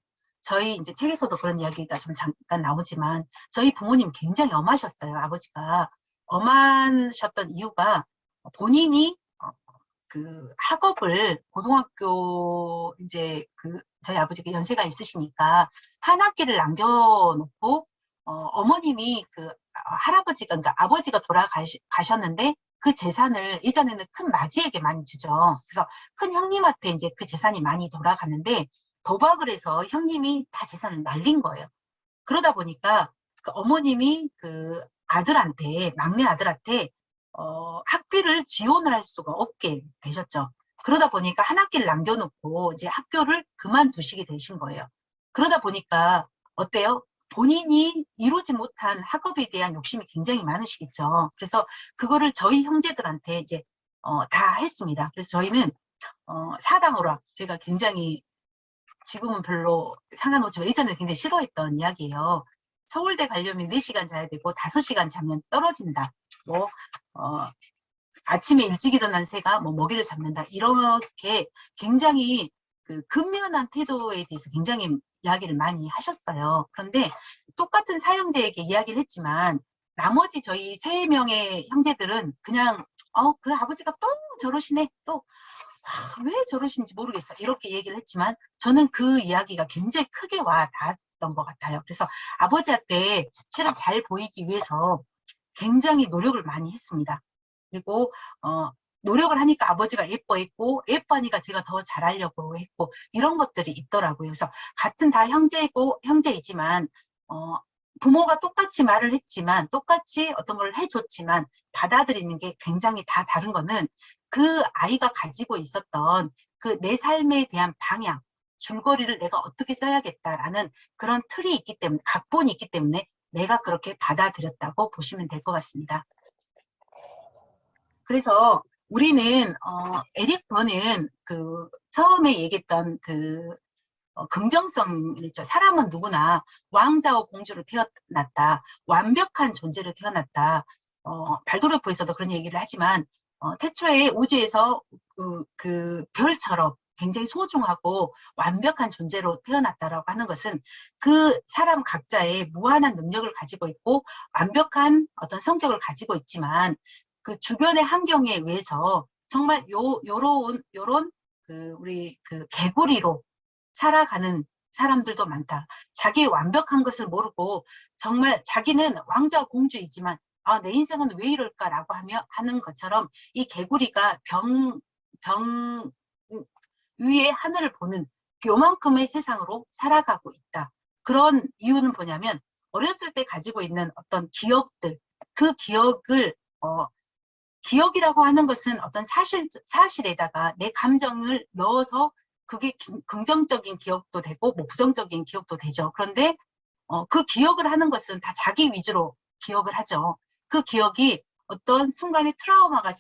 저희 이제 책에서도 그런 이야기가 좀 잠깐 나오지만 저희 부모님 굉장히 엄하셨어요. 아버지가 엄하셨던 이유가 본인이 그 학업을 고등학교 이제 저희 아버지가 연세가 있으시니까 한 학기를 남겨놓고 어머님이 할아버지가 그러니까 아버지가 돌아가셨는데 그 재산을 예전에는 큰 마지에게 많이 주죠. 그래서 큰 형님한테 이제 그 재산이 많이 돌아갔는데 도박을 해서 형님이 다 재산을 날린 거예요. 그러다 보니까 그 어머님이 그 아들한테, 막내 아들한테 학비를 지원을 할 수가 없게 되셨죠. 그러다 보니까 한 학기를 남겨놓고 이제 학교를 그만두시게 되신 거예요. 그러다 보니까 어때요? 본인이 이루지 못한 학업에 대한 욕심이 굉장히 많으시겠죠. 그래서 그거를 저희 형제들한테 이제 다 했습니다. 그래서 저희는 사당오락, 제가 굉장히 지금은 별로 상관없지만 예전에 굉장히 싫어했던 이야기예요. 서울대 가려면 4시간 자야 되고 5시간 자면 떨어진다. 뭐 아침에 일찍 일어난 새가 뭐 먹이를 잡는다. 이렇게 굉장히 그 근면한 태도에 대해서 굉장히 이야기를 많이 하셨어요. 그런데 똑같은 사형제에게 이야기를 했지만 나머지 저희 3명의 형제들은 그냥 그래 아버지가 또 저러시네. 또 왜 저러신지 모르겠어. 이렇게 얘기를 했지만 저는 그 이야기가 굉장히 크게 와 닿았던 것 같아요. 그래서 아버지한테 실은 잘 보이기 위해서 굉장히 노력을 많이 했습니다. 그리고 노력을 하니까 아버지가 예뻐했고 예뻐하니까 제가 더 잘하려고 했고 이런 것들이 있더라고요. 그래서 같은 다 형제이지만 부모가 똑같이 말을 했지만 똑같이 어떤 걸 해줬지만 받아들이는 게 굉장히 다 다른 거는 그 아이가 가지고 있었던 그 내 삶에 대한 방향, 줄거리를 내가 어떻게 써야겠다라는 그런 틀이 있기 때문에, 각본이 있기 때문에 내가 그렇게 받아들였다고 보시면 될 것 같습니다. 그래서 우리는 에릭 버는 그 처음에 얘기했던 그 긍정성 있죠. 사람은 누구나 왕자와 공주로 태어났다. 완벽한 존재로 태어났다. 발도르프에서도 그런 얘기를 하지만 태초에 우주에서 그 별처럼 굉장히 소중하고 완벽한 존재로 태어났다라고 하는 것은 그 사람 각자의 무한한 능력을 가지고 있고 완벽한 어떤 성격을 가지고 있지만 그 주변의 환경에 의해서 정말 요런 우리 그 개구리로 살아가는 사람들도 많다. 자기의 완벽한 것을 모르고 정말 자기는 왕자와 공주이지만 내 인생은 왜 이럴까라고 하는 것처럼 이 개구리가 병 위에 하늘을 보는 요만큼의 세상으로 살아가고 있다. 그런 이유는 뭐냐면 어렸을 때 가지고 있는 어떤 기억들, 그 기억을 기억이라고 하는 것은 어떤 사실에다가 내 감정을 넣어서 그게 긍정적인 기억도 되고 뭐 부정적인 기억도 되죠. 그런데 그 기억을 하는 것은 다 자기 위주로 기억을 하죠. 그 기억이 어떤 순간에 트라우마가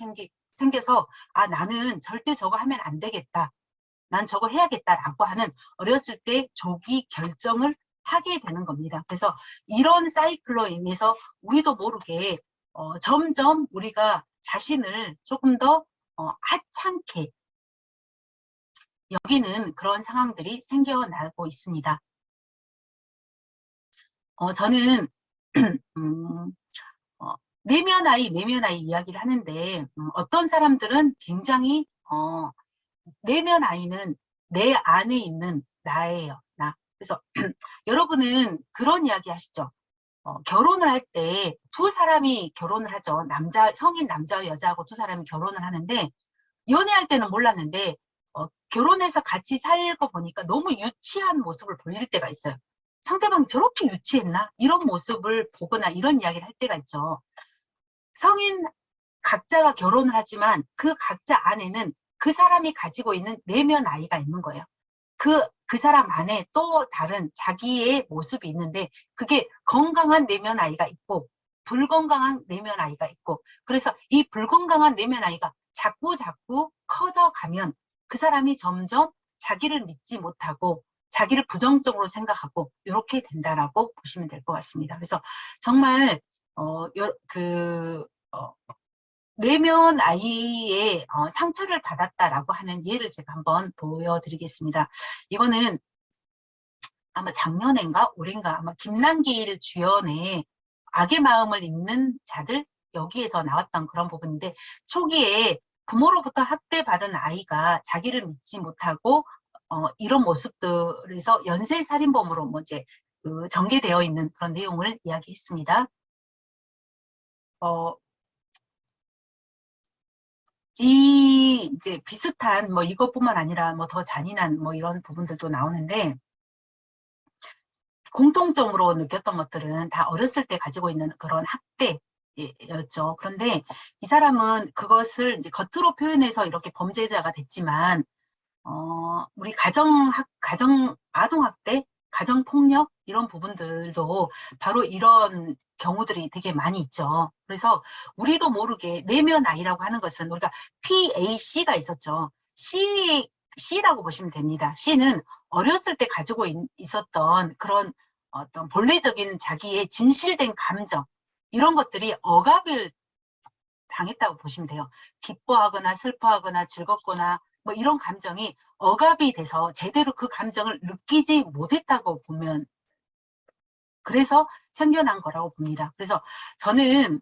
생겨서 나는 절대 저거 하면 안 되겠다. 난 저거 해야겠다라고 하는 어렸을 때 조기 결정을 하게 되는 겁니다. 그래서 이런 사이클로 인해서 우리도 모르게 점점 우리가 자신을 조금 더 하찮게 여기는 그런 상황들이 생겨나고 있습니다. 저는 내면 아이 이야기를 하는데 어떤 사람들은 굉장히 내면 아이는 내 안에 있는 나예요. 나. 그래서 여러분은 그런 이야기 하시죠. 결혼을 할 때 두 사람이 결혼을 하죠. 성인 남자와 여자하고 두 사람이 결혼을 하는데 연애할 때는 몰랐는데 결혼해서 같이 살고 보니까 너무 유치한 모습을 보일 때가 있어요. 상대방이 저렇게 유치했나? 이런 모습을 보거나 이런 이야기를 할 때가 있죠. 성인 각자가 결혼을 하지만 그 각자 안에는 그 사람이 가지고 있는 내면 아이가 있는 거예요. 그 사람 안에 또 다른 자기의 모습이 있는데 그게 건강한 내면 아이가 있고 불건강한 내면 아이가 있고 그래서 이 불건강한 내면 아이가 자꾸 커져가면 그 사람이 점점 자기를 믿지 못하고 자기를 부정적으로 생각하고 이렇게 된다라고 보시면 될 것 같습니다. 그래서 정말 내면 아이의 상처를 받았다라고 하는 예를 제가 한번 보여드리겠습니다. 이거는 아마 작년인가 올해인가 아마 김남길 주연의 악의 마음을 읽는 자들 여기에서 나왔던 그런 부분인데 초기에 부모로부터 학대받은 아이가 자기를 믿지 못하고 이런 모습들에서 연쇄살인범으로 뭐 이제 전개되어 있는 그런 내용을 이야기했습니다. 이제 비슷한 뭐 이것뿐만 아니라 뭐 더 잔인한 뭐 이런 부분들도 나오는데 공통점으로 느꼈던 것들은 다 어렸을 때 가지고 있는 그런 학대였죠. 그런데 이 사람은 그것을 이제 겉으로 표현해서 이렇게 범죄자가 됐지만, 우리 아동학대, 가정폭력, 이런 부분들도 바로 이런 경우들이 되게 많이 있죠. 그래서 우리도 모르게 내면 아이라고 하는 것은 우리가 PAC가 있었죠. C라고 보시면 됩니다. C는 어렸을 때 가지고 있었던 그런 어떤 본래적인 자기의 진실된 감정, 이런 것들이 억압을 당했다고 보시면 돼요. 기뻐하거나 슬퍼하거나 즐겁거나 뭐 이런 감정이 억압이 돼서 제대로 그 감정을 느끼지 못했다고 보면, 그래서 생겨난 거라고 봅니다. 그래서 저는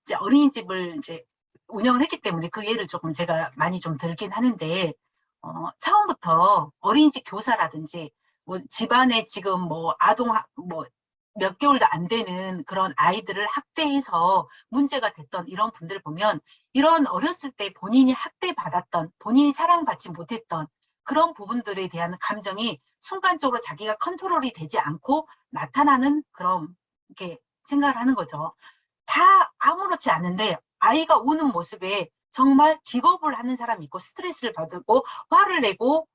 이제 어린이집을 이제 운영을 했기 때문에 그 예를 조금 제가 많이 좀 들긴 하는데, 처음부터 어린이집 교사라든지 뭐 집안에 지금 뭐 뭐 몇 개월도 안 되는 그런 아이들을 학대해서 문제가 됐던 이런 분들을 보면, 이런 어렸을 때 본인이 학대받았던, 본인이 사랑받지 못했던 그런 부분들에 대한 감정이 순간적으로 자기가 컨트롤이 되지 않고 나타나는 그런 이렇게 생각을 하는 거죠. 다 아무렇지 않은데 아이가 우는 모습에 정말 기겁을 하는 사람이 있고, 스트레스를 받고 화를 내고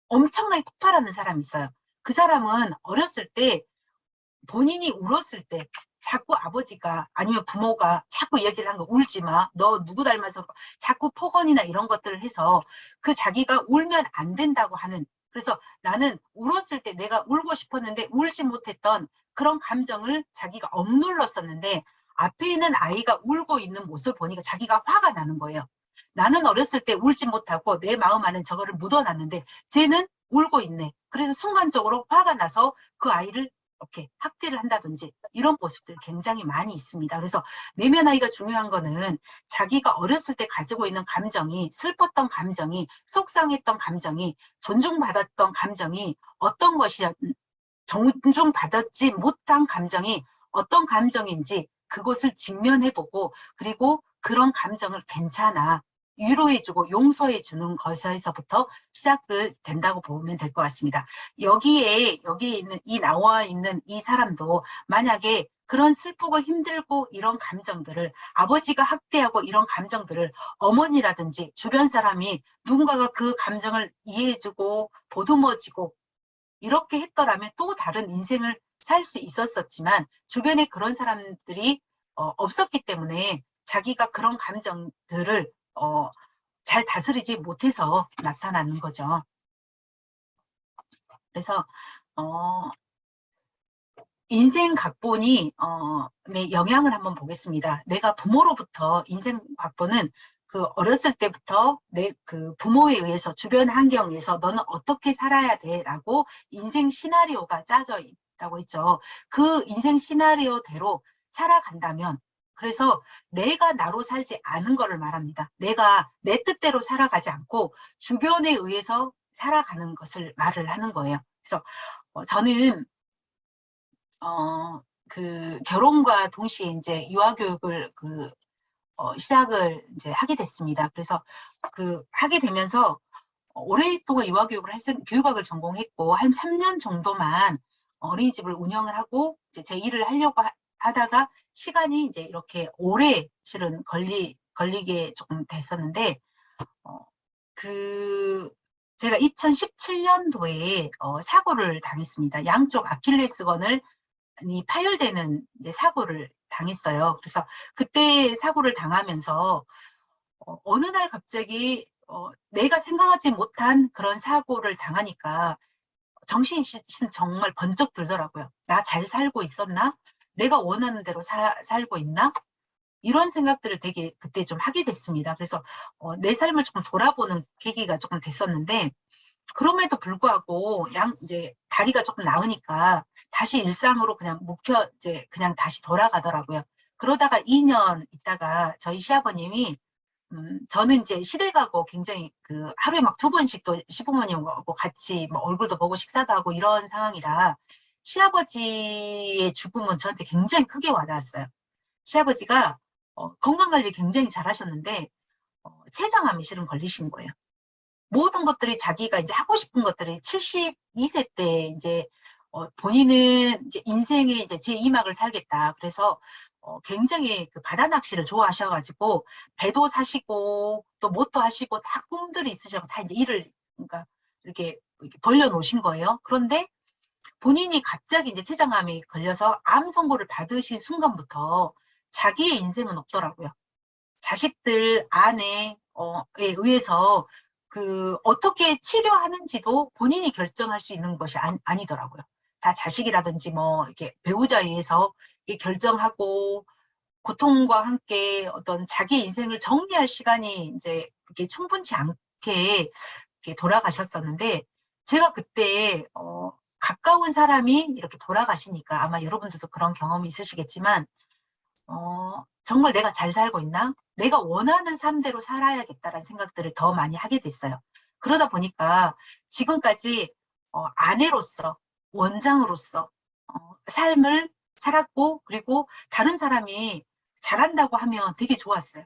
엄청나게 폭발하는 사람이 있어요. 그 사람은 어렸을 때 본인이 울었을 때 자꾸 아버지가 아니면 부모가 자꾸 얘기를 한 거, 울지 마, 너 누구 닮아서, 자꾸 폭언이나 이런 것들을 해서 그 자기가 울면 안 된다고 하는, 그래서 나는 울었을 때 내가 울고 싶었는데 울지 못했던 그런 감정을 자기가 억눌렀었는데, 앞에 있는 아이가 울고 있는 모습을 보니까 자기가 화가 나는 거예요. 나는 어렸을 때 울지 못하고 내 마음 안에 저거를 묻어놨는데 쟤는 울고 있네. 그래서 순간적으로 화가 나서 그 아이를 이렇게 학대를 한다든지 이런 모습들이 굉장히 많이 있습니다. 그래서 내면 아이가 중요한 거는 자기가 어렸을 때 가지고 있는 감정이, 슬펐던 감정이, 속상했던 감정이, 존중받았던 감정이 어떤 것이, 존중받았지 못한 감정이 어떤 감정인지 그것을 직면해보고, 그리고 그런 감정을 괜찮아, 위로해주고 용서해주는 것에서부터 시작을 된다고 보면 될 것 같습니다. 여기에 있는, 나와 있는 이 사람도 만약에 그런 슬프고 힘들고 이런 감정들을, 아버지가 학대하고 이런 감정들을 어머니라든지 주변 사람이 누군가가 그 감정을 이해해주고 보듬어주고 이렇게 했더라면 또 다른 인생을 살 수 있었었지만, 주변에 그런 사람들이 없었기 때문에 자기가 그런 감정들을 잘 다스리지 못해서 나타나는 거죠. 그래서 인생 각본이 네, 영향을 한번 보겠습니다. 내가 부모로부터, 인생 각본은 그 어렸을 때부터 내 그 부모에 의해서, 주변 환경에서 너는 어떻게 살아야 돼라고 인생 시나리오가 짜져 있다고 했죠. 그 인생 시나리오대로 살아간다면, 그래서 내가 나로 살지 않은 거를 말합니다. 내가 내 뜻대로 살아가지 않고 주변에 의해서 살아가는 것을 말을 하는 거예요. 그래서 저는 그 결혼과 동시에 이제 유아교육을 시작을 이제 하게 됐습니다. 그래서 하게 되면서 오랫동안 유아교육을 교육학을 전공했고, 한 3년 정도만 어린이집을 운영을 하고 이제 제 일을 하려고 하다가 시간이 이제 이렇게 오래 실은 걸리게 조금 됐었는데, 제가 2017년도에 사고를 당했습니다. 양쪽 아킬레스건을 파열되는 이제 사고를 당했어요. 그래서 그때 사고를 당하면서 어느 날 갑자기 내가 생각하지 못한 그런 사고를 당하니까 정신이 정말 번쩍 들더라고요. 나 잘 살고 있었나? 내가 원하는 대로 살고 있나? 이런 생각들을 되게 그때 좀 하게 됐습니다. 그래서 내 삶을 조금 돌아보는 계기가 조금 됐었는데, 그럼에도 불구하고 이제 다리가 조금 나으니까 다시 일상으로 그냥 이제 그냥 다시 돌아가더라고요. 그러다가 2년 있다가 저희 시아버님이, 저는 이제 시댁 가고 굉장히 하루에 막 2번씩 또 시부모님하고 같이 뭐 얼굴도 보고 식사도 하고 이런 상황이라, 시아버지의 죽음은 저한테 굉장히 크게 와닿았어요. 시아버지가 건강관리 굉장히 잘 하셨는데 췌장암이 실은 걸리신 거예요. 모든 것들이 자기가 이제 하고 싶은 것들이 72세 때 이제 본인은 이제 인생의 이제 제2막을 살겠다. 그래서 굉장히 그 바다 낚시를 좋아하셔가지고 배도 사시고 또 못도 하시고 다 꿈들이 있으셔서 다 이제 일을 그러니까 이렇게 벌려놓으신 거예요. 그런데 본인이 갑자기 이제 췌장암이 걸려서 암 선고를 받으신 순간부터 자기의 인생은 없더라고요. 자식들 아내에 의해서 그 어떻게 치료하는지도 본인이 결정할 수 있는 것이 아니더라고요. 다 자식이라든지 뭐 이렇게 배우자에 의해서 결정하고 고통과 함께 어떤 자기 인생을 정리할 시간이 이제 이렇게 충분치 않게 이렇게 돌아가셨었는데 제가 그때 가까운 사람이 이렇게 돌아가시니까 아마 여러분들도 그런 경험이 있으시겠지만 정말 내가 잘 살고 있나? 내가 원하는 삶대로 살아야겠다라는 생각들을 더 많이 하게 됐어요. 그러다 보니까 지금까지 아내로서, 원장으로서 삶을 살았고 그리고 다른 사람이 잘한다고 하면 되게 좋았어요.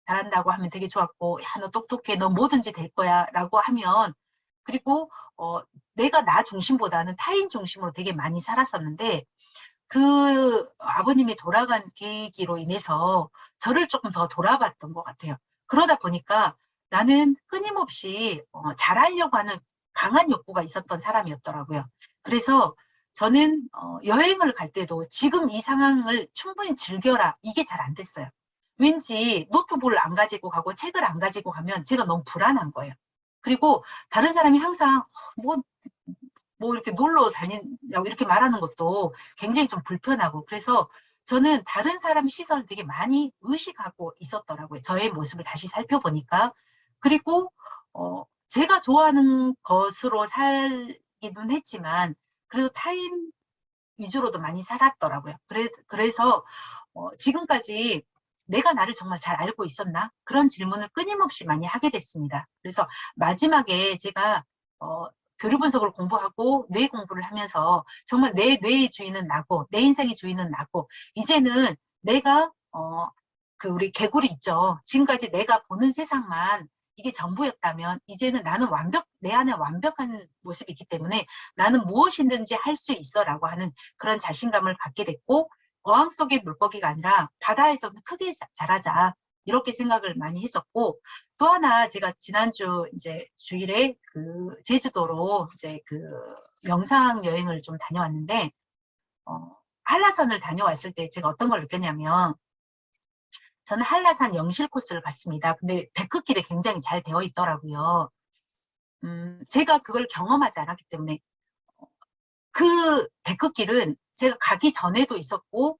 잘한다고 하면 되게 좋았고 야, 너 똑똑해, 너 뭐든지 될 거야 라고 하면 그리고 내가 나 중심보다는 타인 중심으로 되게 많이 살았었는데 그 아버님이 돌아간 계기로 인해서 저를 조금 더 돌아봤던 것 같아요. 그러다 보니까 나는 끊임없이 잘하려고 하는 강한 욕구가 있었던 사람이었더라고요. 그래서 저는 여행을 갈 때도 지금 이 상황을 충분히 즐겨라 이게 잘 안 됐어요. 왠지 노트북을 안 가지고 가고 책을 안 가지고 가면 제가 너무 불안한 거예요. 그리고 다른 사람이 항상 뭐 이렇게 놀러 다니냐고 이렇게 말하는 것도 굉장히 좀 불편하고 그래서 저는 다른 사람 시선을 되게 많이 의식하고 있었더라고요. 저의 모습을 다시 살펴보니까. 그리고 제가 좋아하는 것으로 살기는 했지만 그래도 타인 위주로도 많이 살았더라고요. 그래서 지금까지 내가 나를 정말 잘 알고 있었나? 그런 질문을 끊임없이 많이 하게 됐습니다. 그래서 마지막에 제가 교류 분석을 공부하고 뇌 공부를 하면서 정말 내 뇌의 주인은 나고 내 인생의 주인은 나고 이제는 내가 그 우리 개구리 있죠. 지금까지 내가 보는 세상만 이게 전부였다면 이제는 나는 내 안에 완벽한 모습이 있기 때문에 나는 무엇이든지 할 수 있어라고 하는 그런 자신감을 갖게 됐고 어항 속의 물고기가 아니라 바다에서는 크게 자라자 이렇게 생각을 많이 했었고 또 하나 제가 지난주 이제 주일에 그 제주도로 이제 그 명상 여행을 좀 다녀왔는데 한라산을 다녀왔을 때 제가 어떤 걸 느꼈냐면 저는 한라산 영실 코스를 갔습니다. 근데 데크길이 굉장히 잘 되어 있더라고요. 제가 그걸 경험하지 않았기 때문에 그 데크길은 제가 가기 전에도 있었고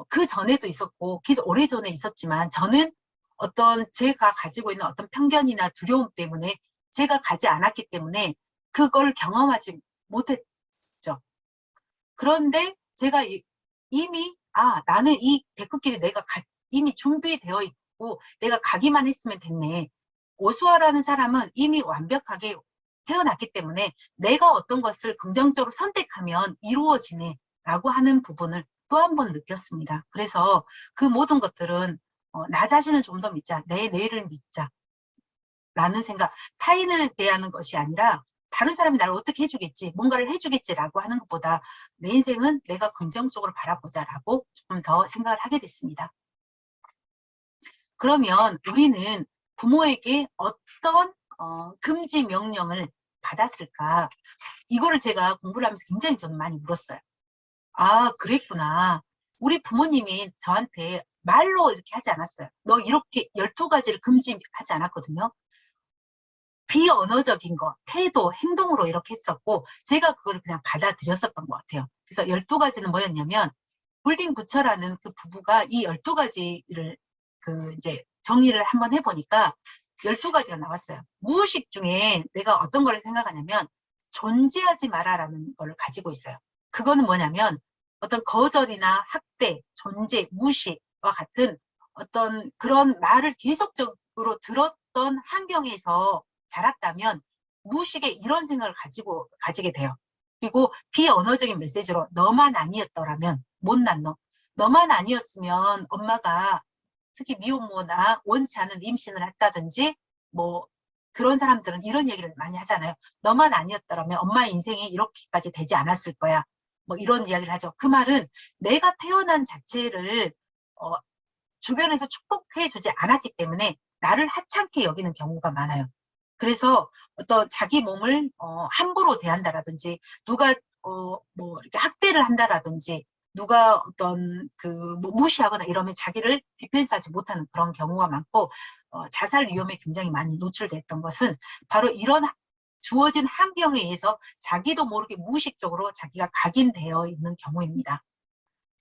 그 전에도 있었고 오래전에 있었지만 저는 어떤 제가 가지고 있는 어떤 편견이나 두려움 때문에 제가 가지 않았기 때문에 그걸 경험하지 못했죠. 그런데 제가 이미 나는 이 데크길이 내가 이미 준비되어 있고 내가 가기만 했으면 됐네. 오수아라는 사람은 이미 완벽하게 태어났기 때문에 내가 어떤 것을 긍정적으로 선택하면 이루어지네 라고 하는 부분을 또 한 번 느꼈습니다. 그래서 그 모든 것들은 나 자신을 좀 더 믿자. 내 뇌를 믿자. 라는 생각, 타인을 대하는 것이 아니라 다른 사람이 나를 어떻게 해주겠지, 뭔가를 해주겠지라고 하는 것보다 내 인생은 내가 긍정적으로 바라보자라고 조금 더 생각을 하게 됐습니다. 그러면 우리는 부모에게 어떤 금지 명령을 받았을까? 이거를 제가 공부를 하면서 굉장히 저는 많이 물었어요. 그랬구나. 우리 부모님이 저한테 말로 이렇게 하지 않았어요. 너 이렇게 12가지를 금지하지 않았거든요. 비언어적인 거, 태도, 행동으로 이렇게 했었고 제가 그걸 그냥 받아들였었던 것 같아요. 그래서 12가지는 뭐였냐면 홀딩 부처라는 그 부부가 이 12가지를 그 이제 정리를 한번 해보니까 12가지가 나왔어요. 무의식 중에 내가 어떤 걸 생각하냐면 존재하지 마라라는 걸 가지고 있어요. 그거는 뭐냐면 어떤 거절이나 학대, 존재, 무시와 같은 어떤 그런 말을 계속적으로 들었던 환경에서 자랐다면 무의식에 이런 생각을 가지게 돼요. 그리고 비언어적인 메시지로 너만 아니었더라면 못난 너, 너만 아니었으면 엄마가 특히 미혼모나 원치 않은 임신을 했다든지 뭐 그런 사람들은 이런 얘기를 많이 하잖아요. 너만 아니었더라면 엄마의 인생이 이렇게까지 되지 않았을 거야. 뭐 이런 이야기를 하죠. 그 말은 내가 태어난 자체를 주변에서 축복해 주지 않았기 때문에 나를 하찮게 여기는 경우가 많아요. 그래서 어떤 자기 몸을 함부로 대한다라든지 누가 뭐 이렇게 학대를 한다라든지 누가 어떤 뭐 무시하거나 이러면 자기를 디펜스하지 못하는 그런 경우가 많고 자살 위험에 굉장히 많이 노출됐던 것은 바로 이런 주어진 환경에 의해서 자기도 모르게 무의식적으로 자기가 각인되어 있는 경우입니다.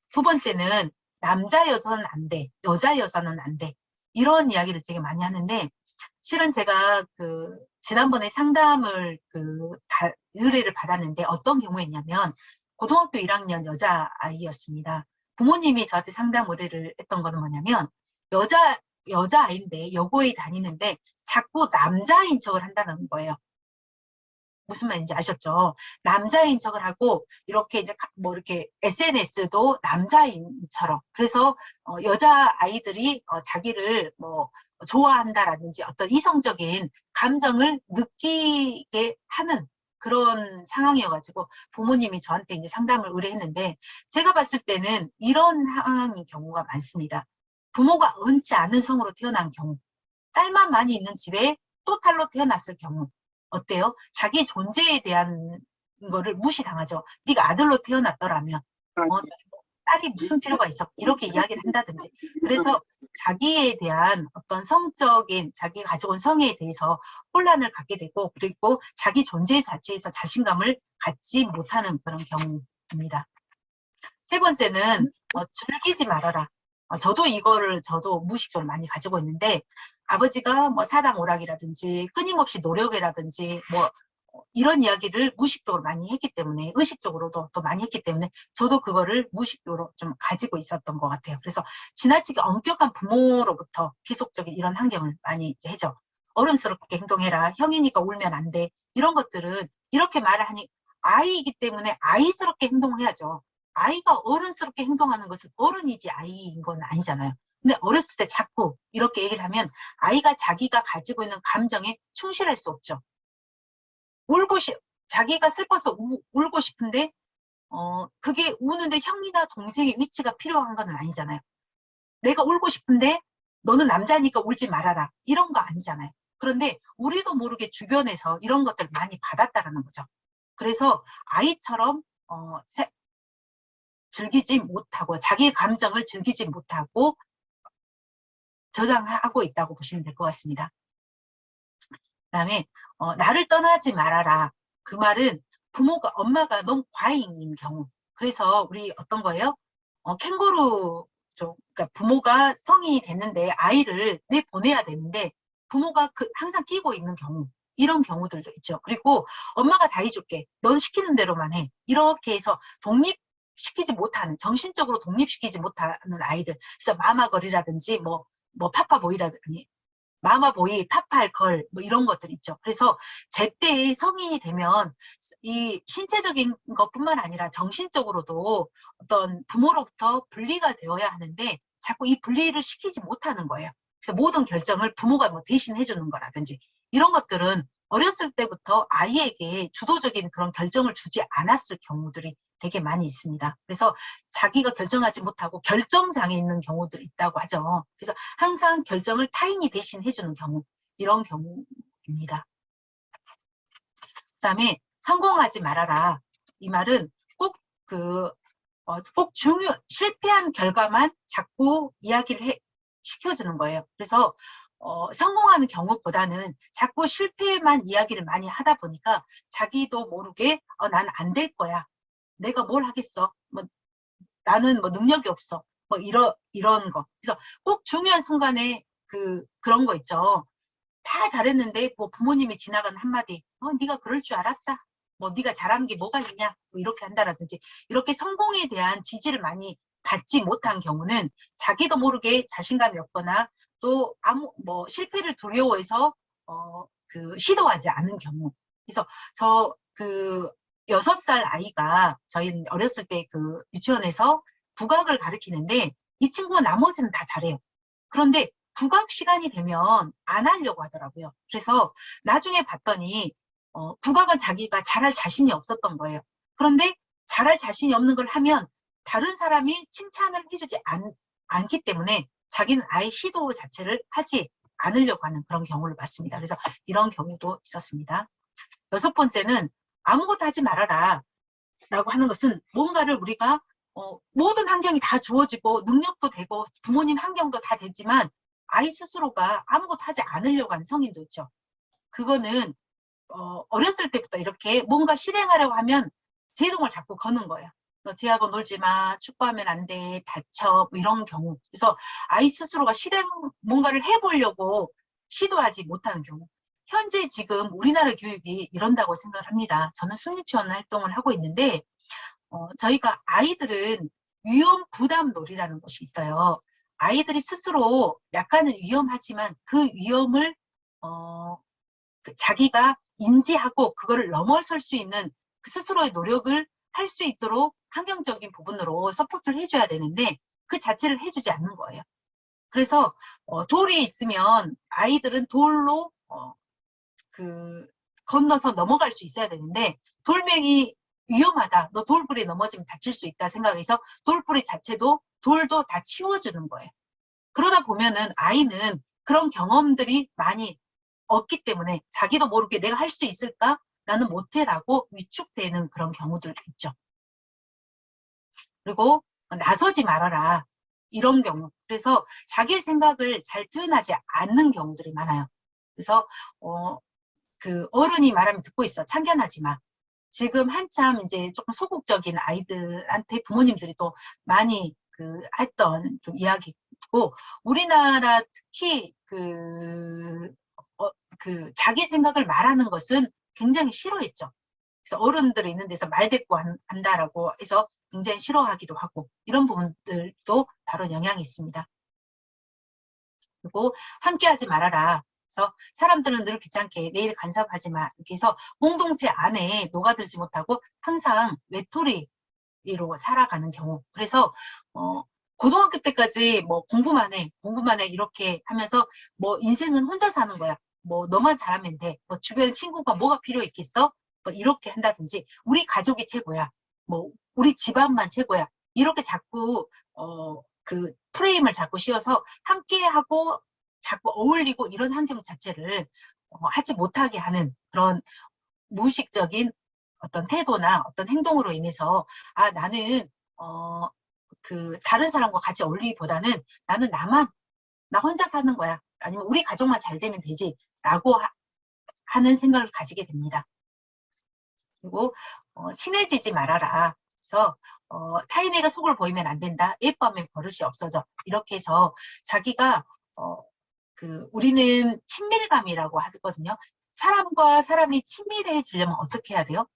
두 번째는 남자 여자는 안 돼, 여자 여자는 안 돼. 이런 이야기를 되게 많이 하는데 실은 제가 지난번에 상담을 의뢰를 받았는데 어떤 경우였냐면 고등학교 1학년 여자아이였습니다. 부모님이 저한테 상담 의뢰를 했던 거는 뭐냐면 여자아이인데 여고에 다니는데 자꾸 남자인 척을 한다는 거예요. 무슨 말인지 아셨죠? 남자인 척을 하고 이렇게 이제 뭐 이렇게 SNS도 남자인처럼 그래서 여자 아이들이 자기를 뭐 좋아한다라든지 어떤 이성적인 감정을 느끼게 하는 그런 상황이어가지고 부모님이 저한테 이제 상담을 의뢰했는데 제가 봤을 때는 이런 상황인 경우가 많습니다. 부모가 얹지 않은 성으로 태어난 경우, 딸만 많이 있는 집에 또 딸로 태어났을 경우 어때요? 자기 존재에 대한 거를 무시당하죠. 네가 아들로 태어났더라면 딸이 무슨 필요가 있어? 이렇게 이야기를 한다든지. 그래서 자기에 대한 어떤 성적인 자기가 가지고 온 성에 대해서 혼란을 갖게 되고 그리고 자기 존재 자체에서 자신감을 갖지 못하는 그런 경우입니다. 세 번째는 즐기지 말아라. 저도 무의식적으로 많이 가지고 있는데 아버지가 뭐 사당 오락이라든지 끊임없이 노력이라든지 뭐 이런 이야기를 무의식적으로 많이 했기 때문에 의식적으로도 또 많이 했기 때문에 저도 그거를 무의식적으로 좀 가지고 있었던 것 같아요. 그래서 지나치게 엄격한 부모로부터 계속적인 이런 환경을 많이 이제 해줘. 어른스럽게 행동해라. 형이니까 울면 안 돼. 이런 것들은 이렇게 말을 하니 아이이기 때문에 아이스럽게 행동해야죠. 아이가 어른스럽게 행동하는 것은 어른이지 아이인 건 아니잖아요. 근데 어렸을 때 자꾸 이렇게 얘기를 하면 아이가 자기가 가지고 있는 감정에 충실할 수 없죠. 자기가 슬퍼서 울고 싶은데 그게 우는데 형이나 동생의 위치가 필요한 건 아니잖아요. 내가 울고 싶은데 너는 남자니까 울지 말아라. 이런 거 아니잖아요. 그런데 우리도 모르게 주변에서 이런 것들을 많이 받았다라는 거죠. 그래서 아이처럼 즐기지 못하고 자기 감정을 즐기지 못하고 저장하고 있다고 보시면 될 것 같습니다. 그다음에 나를 떠나지 말아라. 그 말은 엄마가 너무 과잉인 경우. 그래서 우리 어떤 거예요? 캥거루 그러니까 부모가 성인이 됐는데 아이를 내보내야 되는데 부모가 항상 끼고 있는 경우. 이런 경우들도 있죠. 그리고 엄마가 다 해줄게. 넌 시키는 대로만 해. 이렇게 해서 독립시키지 못하는, 정신적으로 독립시키지 못하는 아이들. 그래서 마마걸이라든지 뭐 파파보이라든지 마마보이, 파팔걸 뭐 이런 것들 있죠. 그래서 제때 성인이 되면 이 신체적인 것뿐만 아니라 정신적으로도 어떤 부모로부터 분리가 되어야 하는데 자꾸 이 분리를 시키지 못하는 거예요. 그래서 모든 결정을 부모가 뭐 대신 해주는 거라든지 이런 것들은 어렸을 때부터 아이에게 주도적인 그런 결정을 주지 않았을 경우들이 되게 많이 있습니다. 그래서 자기가 결정하지 못하고 결정장애 있는 경우들이 있다고 하죠. 그래서 항상 결정을 타인이 대신 해주는 경우, 이런 경우입니다. 그다음에 성공하지 말아라. 이 말은 꼭 실패한 결과만 자꾸 이야기를 시켜주는 거예요. 그래서 성공하는 경우보다는 자꾸 실패만 이야기를 많이 하다 보니까 자기도 모르게 난 안 될 거야. 내가 뭘 하겠어. 뭐 나는 뭐 능력이 없어. 뭐 이런 거. 그래서 꼭 중요한 순간에 그런 거 있죠. 다 잘했는데 뭐 부모님이 지나간 한마디 네가 그럴 줄 알았다. 뭐 네가 잘한 게 뭐가 있냐. 뭐 이렇게 한다라든지 이렇게 성공에 대한 지지를 많이 받지 못한 경우는 자기도 모르게 자신감이 없거나 또 뭐 실패를 두려워해서 시도하지 않은 경우. 그래서 6살 아이가 저희 어렸을 때 유치원에서 국악을 가르치는데 이 친구가 나머지는 다 잘해요. 그런데 국악 시간이 되면 안 하려고 하더라고요. 그래서 나중에 봤더니 국악은 자기가 잘할 자신이 없었던 거예요. 그런데 잘할 자신이 없는 걸 하면 다른 사람이 칭찬을 해주지 않기 때문에 자기는 아예 시도 자체를 하지 않으려고 하는 그런 경우를 봤습니다. 그래서 이런 경우도 있었습니다. 6번째는 아무것도 하지 말아라 라고 하는 것은 뭔가를 우리가 모든 환경이 다 주어지고 능력도 되고 부모님 환경도 다 되지만 아이 스스로가 아무것도 하지 않으려고 하는 성인도 있죠. 그거는 어렸을 때부터 이렇게 뭔가 실행하려고 하면 제동을 자꾸 거는 거예요. 너 쟤하고 놀지 마, 축구하면 안 돼, 다쳐, 뭐 이런 경우. 그래서 아이 스스로가 뭔가를 해보려고 시도하지 못하는 경우. 현재 지금 우리나라 교육이 이런다고 생각을 합니다. 저는 순유치원 활동을 하고 있는데 저희가 아이들은 위험 부담 놀이라는 것이 있어요. 아이들이 스스로 약간은 위험하지만 그 위험을 자기가 인지하고 그거를 넘어설 수 있는 그 스스로의 노력을 할 수 있도록 환경적인 부분으로 서포트를 해줘야 되는데 그 자체를 해주지 않는 거예요. 그래서 돌이 있으면 아이들은 돌로 건너서 넘어갈 수 있어야 되는데 돌멩이 위험하다. 너 돌부리 넘어지면 다칠 수 있다 생각해서 돌부리 자체도 돌도 다 치워주는 거예요. 그러다 보면은 아이는 그런 경험들이 많이 없기 때문에 자기도 모르게 내가 할 수 있을까? 나는 못해라고 위축되는 그런 경우들도 있죠. 그리고 나서지 말아라. 이런 경우. 그래서 자기의 생각을 잘 표현하지 않는 경우들이 많아요. 그래서 어른이 말하면 듣고 있어. 참견하지 마. 지금 한참 이제 조금 소극적인 아이들한테 부모님들이 또 많이 했던 좀 이야기고, 우리나라 특히 자기 생각을 말하는 것은 굉장히 싫어했죠. 그래서 어른들이 있는 데서 말대꾸 한다라고 해서 굉장히 싫어하기도 하고, 이런 부분들도 바로 영향이 있습니다. 그리고 함께하지 말아라. 그래서 사람들은 늘 귀찮게 내일 간섭하지 마. 이렇게 해서 공동체 안에 녹아들지 못하고 항상 외톨이로 살아가는 경우. 그래서 고등학교 때까지 뭐 공부만 해 이렇게 하면서 뭐 인생은 혼자 사는 거야. 뭐 너만 잘하면 돼. 뭐 주변 친구가 뭐가 필요 있겠어? 뭐 이렇게 한다든지 우리 가족이 최고야. 뭐 우리 집안만 최고야. 이렇게 자꾸 프레임을 자꾸 씌워서 함께하고 자꾸 어울리고 이런 환경 자체를 하지 못하게 하는 그런 무의식적인 어떤 태도나 어떤 행동으로 인해서 나는 다른 사람과 같이 어울리기보다는 나는 나 혼자 사는 거야. 아니면 우리 가족만 잘 되면 되지. 라고 하는 생각을 가지게 됩니다. 그리고 친해지지 말아라. 그래서 타인에게 속을 보이면 안 된다. 예뻐하면 버릇이 없어져. 이렇게 해서 자기가 우리는 친밀감이라고 하거든요. 사람과 사람이 친밀해지려면 어떻게 해야 돼요?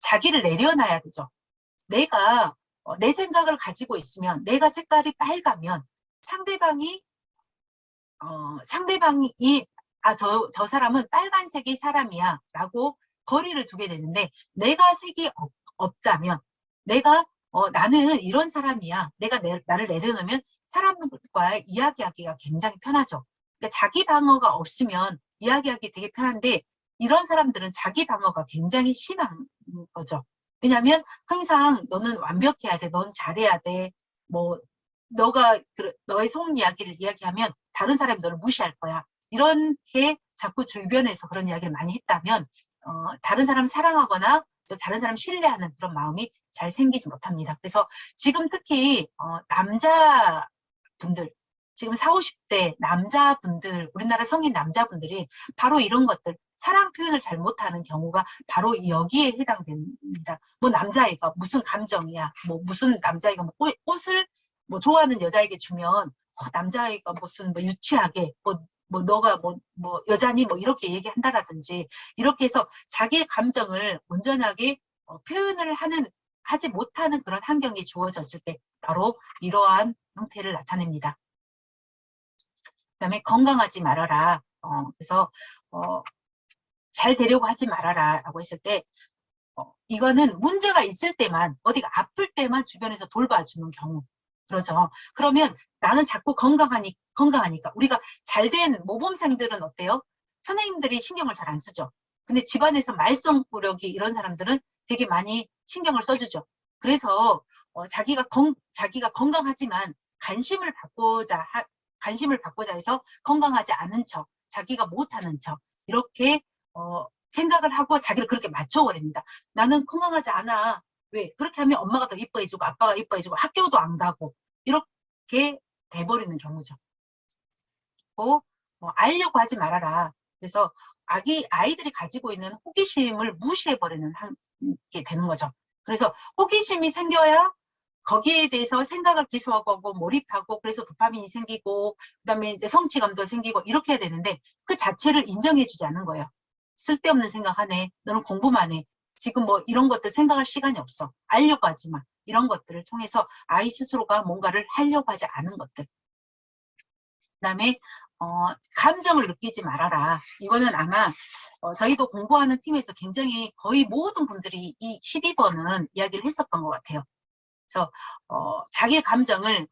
자기를 내려놔야 되죠. 내가 내 생각을 가지고 있으면, 내가 색깔이 빨가면 상대방이 저 사람은 빨간색의 사람이야 라고 거리를 두게 되는데, 내가 색이 없다면, 나는 이런 사람이야, 나를 내려놓으면 사람과 이야기하기가 굉장히 편하죠. 그러니까 자기 방어가 없으면 이야기하기 되게 편한데, 이런 사람들은 자기 방어가 굉장히 심한 거죠. 왜냐하면 항상 너는 완벽해야 돼, 넌 잘해야 돼, 뭐 너의 속 이야기를 이야기하면 다른 사람이 너를 무시할 거야. 이렇게 자꾸 주변에서 그런 이야기를 많이 했다면 다른 사람 사랑하거나 또 다른 사람 신뢰하는 그런 마음이 잘 생기지 못합니다. 그래서 지금 특히 남자분들, 지금 40, 50대 남자분들, 우리나라 성인 남자분들이 바로 이런 것들, 사랑 표현을 잘 못하는 경우가 바로 여기에 해당됩니다. 뭐 남자애가 무슨 감정이야, 뭐 무슨 남자애가 뭐 꽃을 뭐 좋아하는 여자에게 주면 남자애가 무슨 뭐 유치하게 뭐 너가 뭐 여자니 뭐 이렇게 얘기한다라든지, 이렇게 해서 자기의 감정을 온전하게 표현을 하지 못하는 그런 환경이 주어졌을 때 바로 이러한 형태를 나타냅니다. 그다음에 건강하지 말아라. 그래서 잘 되려고 하지 말아라 라고 했을 때 이거는 문제가 있을 때만, 어디가 아플 때만 주변에서 돌봐주는 경우. 그러죠. 그러면 나는 자꾸 건강하니까. 우리가 잘된 모범생들은 어때요? 선생님들이 신경을 잘 안 쓰죠. 근데 집안에서 말썽꾸러기 이런 사람들은 되게 많이 신경을 써주죠. 그래서 자기가 건강하지만 관심을 받고자 해서 건강하지 않은 척, 자기가 못하는 척 이렇게 생각을 하고 자기를 그렇게 맞춰버립니다. 나는 건강하지 않아. 왜? 그렇게 하면 엄마가 더 이뻐해주고 아빠가 이뻐해주고 학교도 안 가고 이렇게 돼버리는 경우죠. 알려고 하지 말아라. 그래서 아이들이 가지고 있는 호기심을 무시해버리는 게 되는 거죠. 그래서 호기심이 생겨야 거기에 대해서 생각을 기소하고 몰입하고 그래서 도파민이 생기고 그다음에 이제 성취감도 생기고 이렇게 해야 되는데 그 자체를 인정해주지 않는 거예요. 쓸데없는 생각하네. 너는 공부만 해. 지금 뭐 이런 것들 생각할 시간이 없어. 알려고 하지 마. 이런 것들을 통해서 아이 스스로가 뭔가를 하려고 하지 않은 것들. 그다음에 감정을 느끼지 말아라. 이거는 아마 저희도 공부하는 팀에서 굉장히 거의 모든 분들이 이 12번은 이야기를 했었던 것 같아요. 그래서 자기 감정을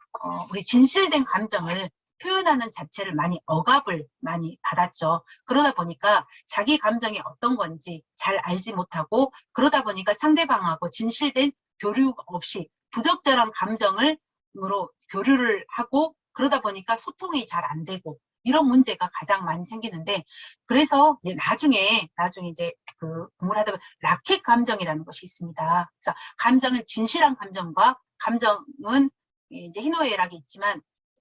우리 진실된 감정을 표현하는 자체를 억압을 많이 받았죠. 그러다 보니까 자기 감정이 어떤 건지 잘 알지 못하고 그러다 보니까 상대방하고 진실된 교류 없이 부적절한 감정으로 교류를 하고 그러다 보니까 소통이 잘 안 되고 이런 문제가 가장 많이 생기는데 그래서 이제 나중에 이제 그 공부를 하다 보면 라켓 감정이라는 것이 있습니다. 그래서 감정은 진실한 감정과 감정은 이제 희노애락이 있지만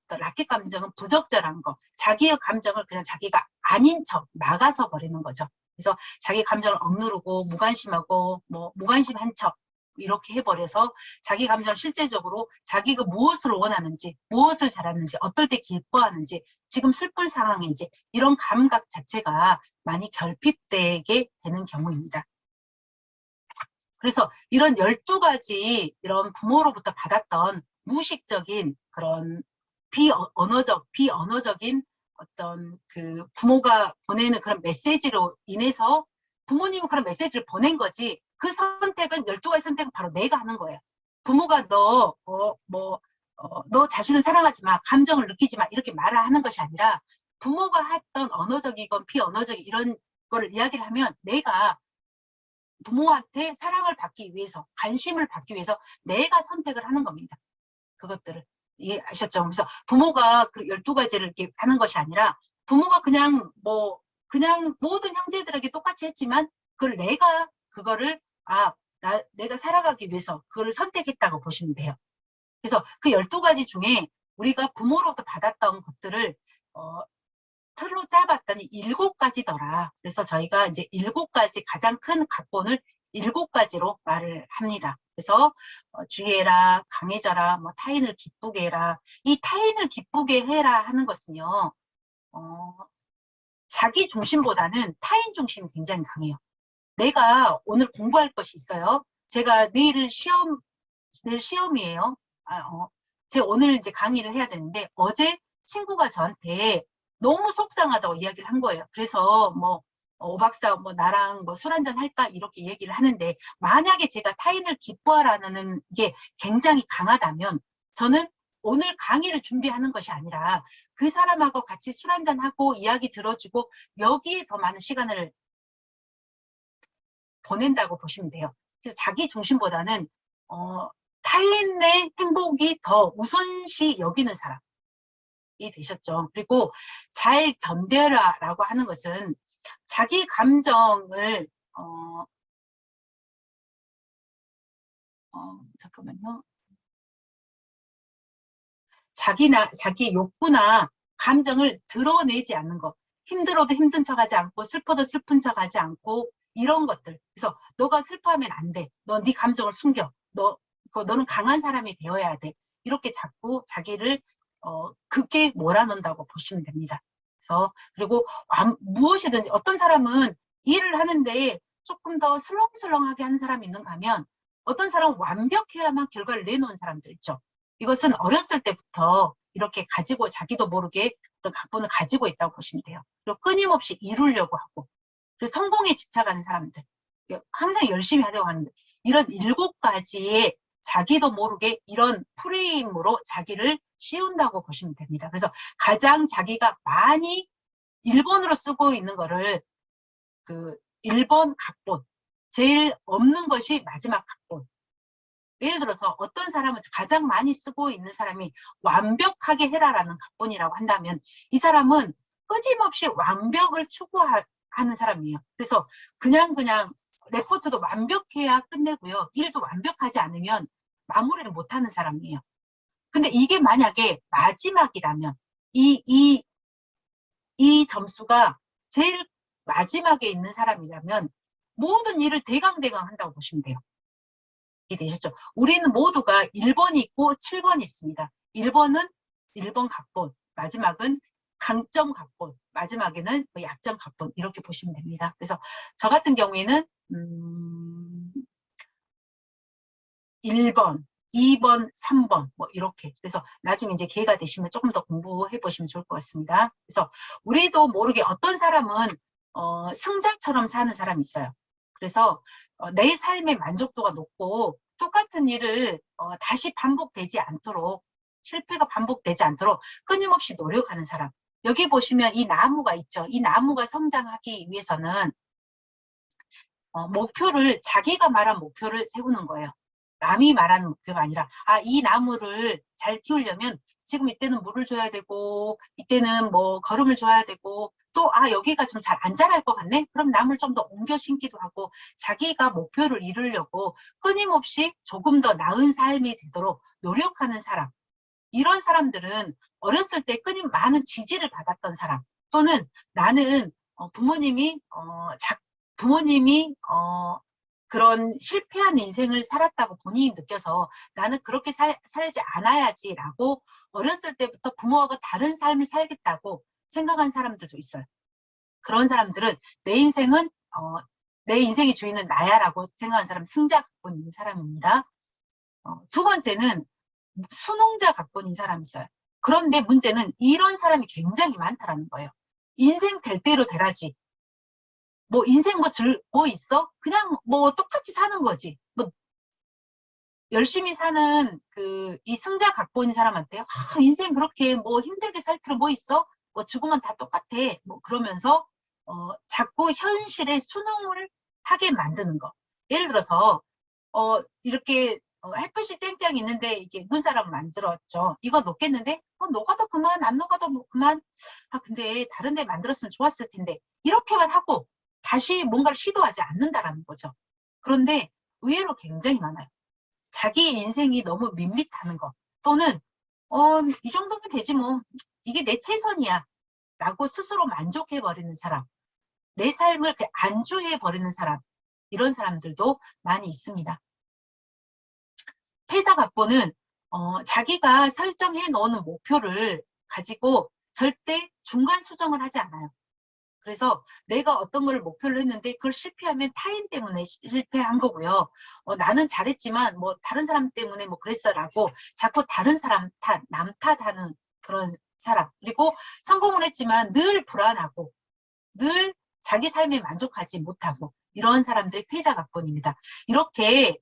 라켓 감정은 부적절한 거, 자기의 감정을 그냥 자기가 아닌 척 막아서 버리는 거죠. 그래서 자기 감정을 억누르고 무관심하고 무관심한 척 이렇게 해버려서 자기 감정을 실제적으로 자기가 무엇을 원하는지, 무엇을 잘하는지, 어떨 때 기뻐하는지, 지금 슬픈 상황인지 이런 감각 자체가 많이 결핍되게 되는 경우입니다. 그래서 이런 12가지 이런 부모로부터 받았던 무의식적인 그런 비언어적인 어떤 그 부모가 보내는 그런 메시지로 인해서 부모님은 그런 메시지를 보낸 거지 그 선택은 12가지 선택은 바로 내가 하는 거예요. 부모가 너 자신을 사랑하지 마, 감정을 느끼지 마 이렇게 말을 하는 것이 아니라 부모가 했던 언어적이건 비언어적인 이런 거를 이야기를 하면 내가 부모한테 사랑을 받기 위해서 관심을 받기 위해서 내가 선택을 하는 겁니다. 그것들을 이해하셨죠? 그래서 부모가 그 12가지를 이렇게 하는 것이 아니라 부모가 그냥 모든 형제들에게 똑같이 했지만 그거를 내가 살아가기 위해서 그걸 선택했다고 보시면 돼요. 그래서 그 12가지 중에 우리가 부모로부터 받았던 것들을 틀로 짜봤더니 7가지더라. 그래서 저희가 이제 7가지 가장 큰 각본을 7가지로 말을 합니다. 그래서 주의해라, 강해져라, 타인을 기쁘게 해라. 이 타인을 기쁘게 해라 하는 것은요. 자기 중심보다는 타인 중심이 굉장히 강해요. 내가 오늘 공부할 것이 있어요. 제가 내일 시험이에요. 제가 오늘 이제 강의를 해야 되는데 어제 친구가 저한테 너무 속상하다고 이야기를 한 거예요. 그래서 오 박사 나랑 술 한잔 할까 이렇게 얘기를 하는데 만약에 제가 타인을 기뻐하라는 게 굉장히 강하다면 저는 오늘 강의를 준비하는 것이 아니라 그 사람하고 같이 술 한잔 하고 이야기 들어주고 여기에 더 많은 시간을 보낸다고 보시면 돼요. 그래서 자기 중심보다는 타인의 행복이 더 우선시 여기는 사람이 되셨죠. 그리고 잘 견뎌라라고 하는 것은 자기 감정을 잠깐만요. 자기 욕구나 감정을 드러내지 않는 것. 힘들어도 힘든 척하지 않고 슬퍼도 슬픈 척하지 않고 이런 것들. 그래서 너가 슬퍼하면 안 돼. 너 네 감정을 숨겨. 너는 강한 사람이 되어야 돼. 이렇게 자꾸 자기를 그게 몰아넣는다고 보시면 됩니다. 그래서 그리고 무엇이든지 어떤 사람은 일을 하는데 조금 더 슬렁슬렁하게 하는 사람이 있는가 하면 어떤 사람은 완벽해야만 결과를 내놓은 사람들 있죠. 이것은 어렸을 때부터 이렇게 가지고 자기도 모르게 어떤 각본을 가지고 있다고 보시면 돼요. 그리고 끊임없이 이루려고 하고 그래서 성공에 집착하는 사람들 항상 열심히 하려고 하는데 이런 7가지의 자기도 모르게 이런 프레임으로 자기를 씌운다고 보시면 됩니다. 그래서 가장 자기가 많이 1번으로 쓰고 있는 거를 그 1번 각본 제일 없는 것이 마지막 각본 예를 들어서 어떤 사람은 가장 많이 쓰고 있는 사람이 완벽하게 해라라는 각본이라고 한다면 이 사람은 끊임없이 완벽을 추구하는 사람이에요. 그래서 그냥 레포트도 완벽해야 끝내고요. 일도 완벽하지 않으면 마무리를 못하는 사람이에요. 근데 이게 만약에 마지막이라면 이 점수가 제일 마지막에 있는 사람이라면 모든 일을 대강대강 한다고 보시면 돼요. 이해되셨죠? 우리는 모두가 1번이 있고 7번이 있습니다. 1번은 1번 각본, 마지막은 강점 각본, 마지막에는 약점 각본 이렇게 보시면 됩니다. 그래서 저 같은 경우에는 1번, 2번, 3번 뭐 이렇게. 그래서 나중에 이제 기회가 되시면 조금 더 공부해 보시면 좋을 것 같습니다. 그래서 우리도 모르게 어떤 사람은 승자처럼 사는 사람이 있어요. 그래서 내 삶의 만족도가 높고 똑같은 일을 다시 반복되지 않도록, 실패가 반복되지 않도록 끊임없이 노력하는 사람. 여기 보시면 이 나무가 있죠. 이 나무가 성장하기 위해서는 목표를, 자기가 말한 목표를 세우는 거예요. 남이 말하는 목표가 아니라, 이 나무를 잘 키우려면 지금 이때는 물을 줘야 되고, 이때는 뭐 거름을 줘야 되고, 또 여기가 좀 잘 안 자랄 것 같네? 그럼 나무를 좀 더 옮겨 심기도 하고, 자기가 목표를 이루려고 끊임없이 조금 더 나은 삶이 되도록 노력하는 사람. 이런 사람들은 어렸을 때 많은 지지를 받았던 사람, 또는 나는 부모님이 그런 실패한 인생을 살았다고 본인이 느껴서 나는 그렇게 살지 않아야지라고 어렸을 때부터 부모하고 다른 삶을 살겠다고 생각한 사람들도 있어요. 그런 사람들은 내 인생의 주인은 나야라고 생각하는 사람은 승자 각본인 사람입니다. 두 번째는 수능자 각본인 사람이 있어요. 그런데 문제는 이런 사람이 굉장히 많다라는 거예요. 인생 될 대로 되라지. 뭐 인생 뭐 있어? 그냥 뭐 똑같이 사는 거지. 뭐 열심히 사는 이 승자 각본인 사람한테 인생 그렇게 뭐 힘들게 살 필요 뭐 있어? 뭐 죽으면 다 똑같아. 뭐 그러면서 자꾸 현실에 순응을 하게 만드는 거. 예를 들어서 이렇게 햇빛이 쨍쨍 있는데 이게 눈사람 만들었죠. 이거 녹겠는데 녹아도 그만, 안 녹아도 뭐 그만. 근데 다른 데 만들었으면 좋았을 텐데. 이렇게만 하고 다시 뭔가를 시도하지 않는다라는 거죠. 그런데 의외로 굉장히 많아요. 자기 인생이 너무 밋밋하는 거, 또는 이 정도면 되지 뭐, 이게 내 최선이야 라고 스스로 만족해버리는 사람, 내 삶을 안주해버리는 사람, 이런 사람들도 많이 있습니다. 패자 각본은 자기가 설정해 놓은 목표를 가지고 절대 중간 수정을 하지 않아요. 그래서 내가 어떤 걸 목표를 했는데 그걸 실패하면 타인 때문에 실패한 거고요. 나는 잘했지만 뭐 다른 사람 때문에 뭐 그랬어라고 자꾸 다른 사람 탓, 남 탓하는 그런 사람. 그리고 성공을 했지만 늘 불안하고 늘 자기 삶에 만족하지 못하고, 이런 사람들이 패자 각본입니다. 이렇게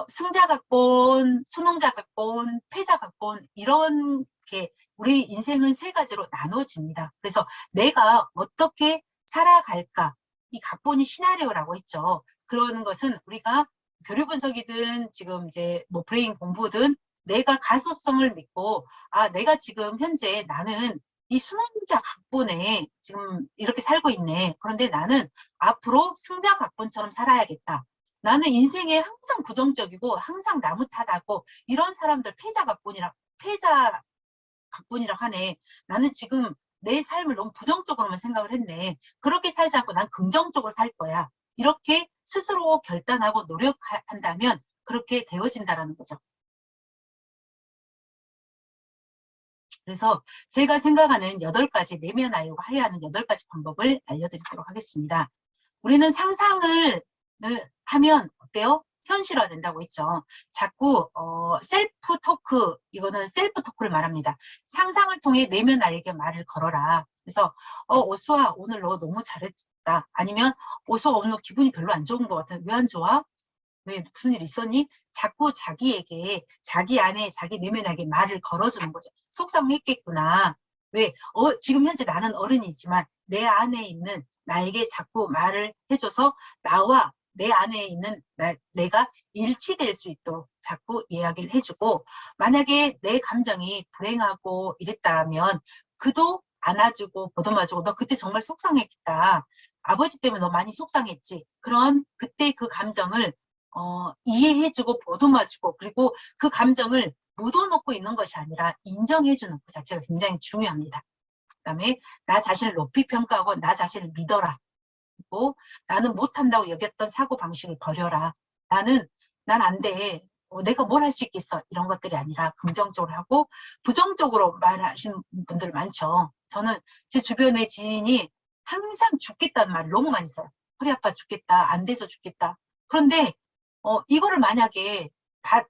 승자 각본, 수능자 각본, 패자 각본, 이렇게 우리 인생은 세 가지로 나눠집니다. 그래서 내가 어떻게 살아갈까, 이 각본이 시나리오라고 했죠. 그러는 것은 우리가 교류 분석이든 지금 이제 뭐 브레인 공부든 내가 가소성을 믿고, 내가 지금 현재 나는 이 수능자 각본에 지금 이렇게 살고 있네. 그런데 나는 앞으로 승자 각본처럼 살아야겠다. 나는 인생에 항상 부정적이고 항상 나무 탓하고 이런 사람들 패자 각본이라 하네. 나는 지금 내 삶을 너무 부정적으로만 생각을 했네. 그렇게 살지 않고 난 긍정적으로 살 거야. 이렇게 스스로 결단하고 노력한다면 그렇게 되어진다라는 거죠. 그래서 제가 생각하는 8가지 내면하려고 해야 하는 8가지 방법을 알려드리도록 하겠습니다. 우리는 상상을 하면 어때요? 현실화된다고 했죠. 자꾸 셀프 토크, 이거는 셀프 토크를 말합니다. 상상을 통해 내면 나에게 말을 걸어라. 그래서 오수아 오늘 너 너무 잘했다. 아니면 오수아 오늘 기분이 별로 안 좋은 것 같아. 왜 안 좋아? 왜 무슨 일 있었니? 자꾸 자기에게, 자기 안에, 자기 내면에게 말을 걸어주는 거죠. 속상했겠구나. 왜? 지금 현재 나는 어른이지만 내 안에 있는 나에게 자꾸 말을 해줘서 나와 내 안에 있는 내가 일치될 수 있도록 자꾸 이야기를 해주고, 만약에 내 감정이 불행하고 이랬다면 그도 안아주고 보듬어주고, 너 그때 정말 속상했겠다. 아버지 때문에 너 많이 속상했지. 그런 그때 그 감정을 이해해주고 보듬어주고, 그리고 그 감정을 묻어놓고 있는 것이 아니라 인정해주는 것 자체가 굉장히 중요합니다. 그다음에 나 자신을 높이 평가하고 나 자신을 믿어라. 그리고 나는 못한다고 여겼던 사고방식을 버려라. 난 안 돼. 내가 뭘 할 수 있겠어. 이런 것들이 아니라 긍정적으로 하고, 부정적으로 말하시는 분들 많죠. 저는 제 주변의 지인이 항상 죽겠다는 말을 너무 많이 써요. 허리 아파 죽겠다. 안 돼서 죽겠다. 그런데 이거를 만약에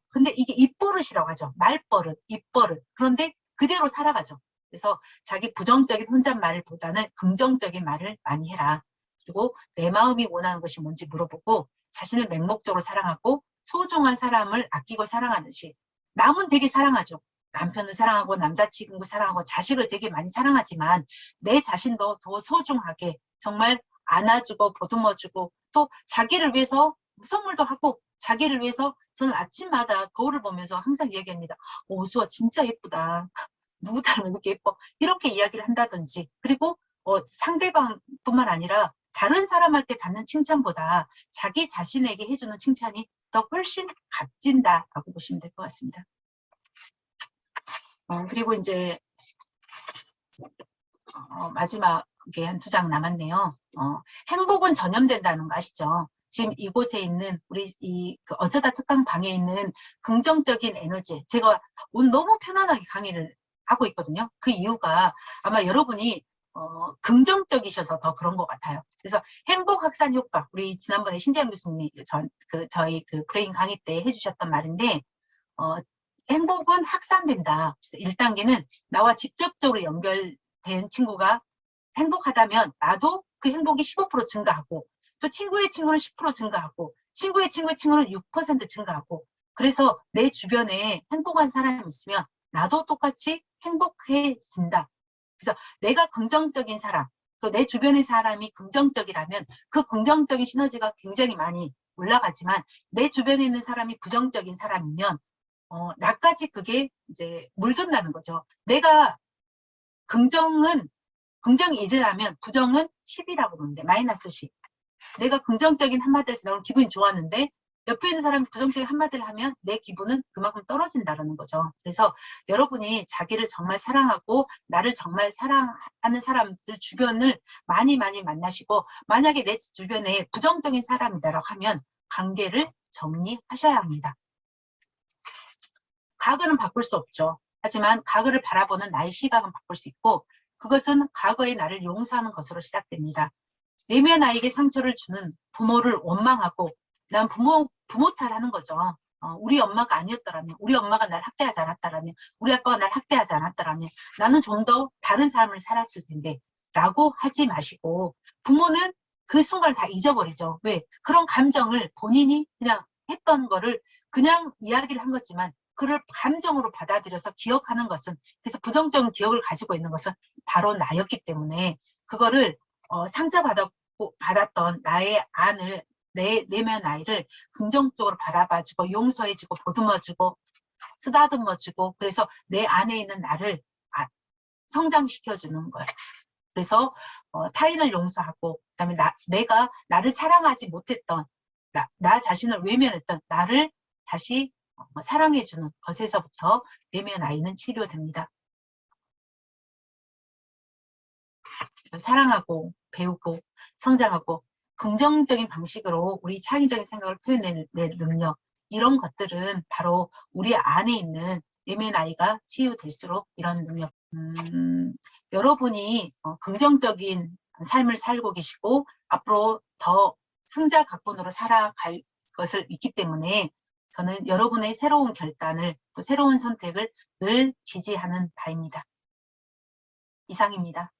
근데 이게 입버릇이라고 하죠. 말버릇, 입버릇. 그런데 그대로 살아가죠. 그래서 자기 부정적인 혼잣말보다는 긍정적인 말을 많이 해라. 그리고 내 마음이 원하는 것이 뭔지 물어보고, 자신을 맹목적으로 사랑하고 소중한 사람을 아끼고 사랑하듯이, 남은 되게 사랑하죠. 남편을 사랑하고 남자친구 사랑하고 자식을 되게 많이 사랑하지만 내 자신도 더 소중하게 정말 안아주고 보듬어주고, 또 자기를 위해서 선물도 하고, 자기를 위해서 저는 아침마다 거울을 보면서 항상 이야기합니다. 오수아 진짜 예쁘다. 누구 닮으면 이렇게 예뻐. 이렇게 이야기를 한다든지, 그리고 상대방뿐만 아니라 다른 사람한테 받는 칭찬보다 자기 자신에게 해주는 칭찬이 더 훨씬 값진다라고 보시면 될 것 같습니다. 그리고 이제 마지막에 한 2장 남았네요. 행복은 전염된다는 거 아시죠? 지금 이곳에 있는 우리 그 어쩌다 특강 방에 있는 긍정적인 에너지, 제가 오늘 너무 편안하게 강의를 하고 있거든요. 그 이유가 아마 여러분이 긍정적이셔서 더 그런 것 같아요. 그래서 행복 확산 효과, 우리 지난번에 신재영 교수님이 저희 그 브레인 강의 때 해주셨던 말인데, 행복은 확산된다. 그래서 1단계는 나와 직접적으로 연결된 친구가 행복하다면 나도 그 행복이 15% 증가하고, 또 친구의 친구는 10% 증가하고, 친구의 친구의 친구는 6% 증가하고, 그래서 내 주변에 행복한 사람이 있으면 나도 똑같이 행복해진다. 그래서 내가 긍정적인 사람, 또 내 주변의 사람이 긍정적이라면 그 긍정적인 시너지가 굉장히 많이 올라가지만, 내 주변에 있는 사람이 부정적인 사람이면 나까지 그게 이제 물든다는 거죠. 내가 긍정이 일어나면 부정은 10이라고 보는데, 마이너스 10. 내가 긍정적인 한마디를 해서 나오면 기분이 좋았는데 옆에 있는 사람이 부정적인 한마디를 하면 내 기분은 그만큼 떨어진다는 거죠. 그래서 여러분이 자기를 정말 사랑하고 나를 정말 사랑하는 사람들 주변을 많이 만나시고, 만약에 내 주변에 부정적인 사람이다라고 하면 관계를 정리하셔야 합니다. 과거는 바꿀 수 없죠. 하지만 과거를 바라보는 나의 시각은 바꿀 수 있고, 그것은 과거의 나를 용서하는 것으로 시작됩니다. 내면 나에게 상처를 주는 부모를 원망하고 난 부모 탓하는 거죠. 우리 엄마가 아니었더라면, 우리 엄마가 날 학대하지 않았더라면, 우리 아빠가 날 학대하지 않았더라면 나는 좀 더 다른 삶을 살았을 텐데 라고 하지 마시고, 부모는 그 순간을 다 잊어버리죠. 왜? 그런 감정을 본인이 그냥 했던 거를 그냥 이야기를 한 거지만 그를 감정으로 받아들여서 기억하는 것은, 그래서 부정적인 기억을 가지고 있는 것은 바로 나였기 때문에 그거를 상처받았던 나의 안을, 내면 아이를 긍정적으로 바라봐주고 용서해주고 보듬어주고 쓰다듬어주고, 그래서 내 안에 있는 나를 성장시켜주는 거예요. 그래서 타인을 용서하고, 그다음에 내가 나를 사랑하지 못했던, 나 자신을 외면했던 나를 다시 사랑해주는 것에서부터 내면 아이는 치료됩니다. 사랑하고 배우고 성장하고 긍정적인 방식으로 우리 창의적인 생각을 표현해낼 능력, 이런 것들은 바로 우리 안에 있는 내면 아이가 치유될수록 이런 능력, 여러분이 긍정적인 삶을 살고 계시고 앞으로 더 승자 각본으로 살아갈 것을 믿기 때문에 저는 여러분의 새로운 결단을, 또 새로운 선택을 늘 지지하는 바입니다. 이상입니다.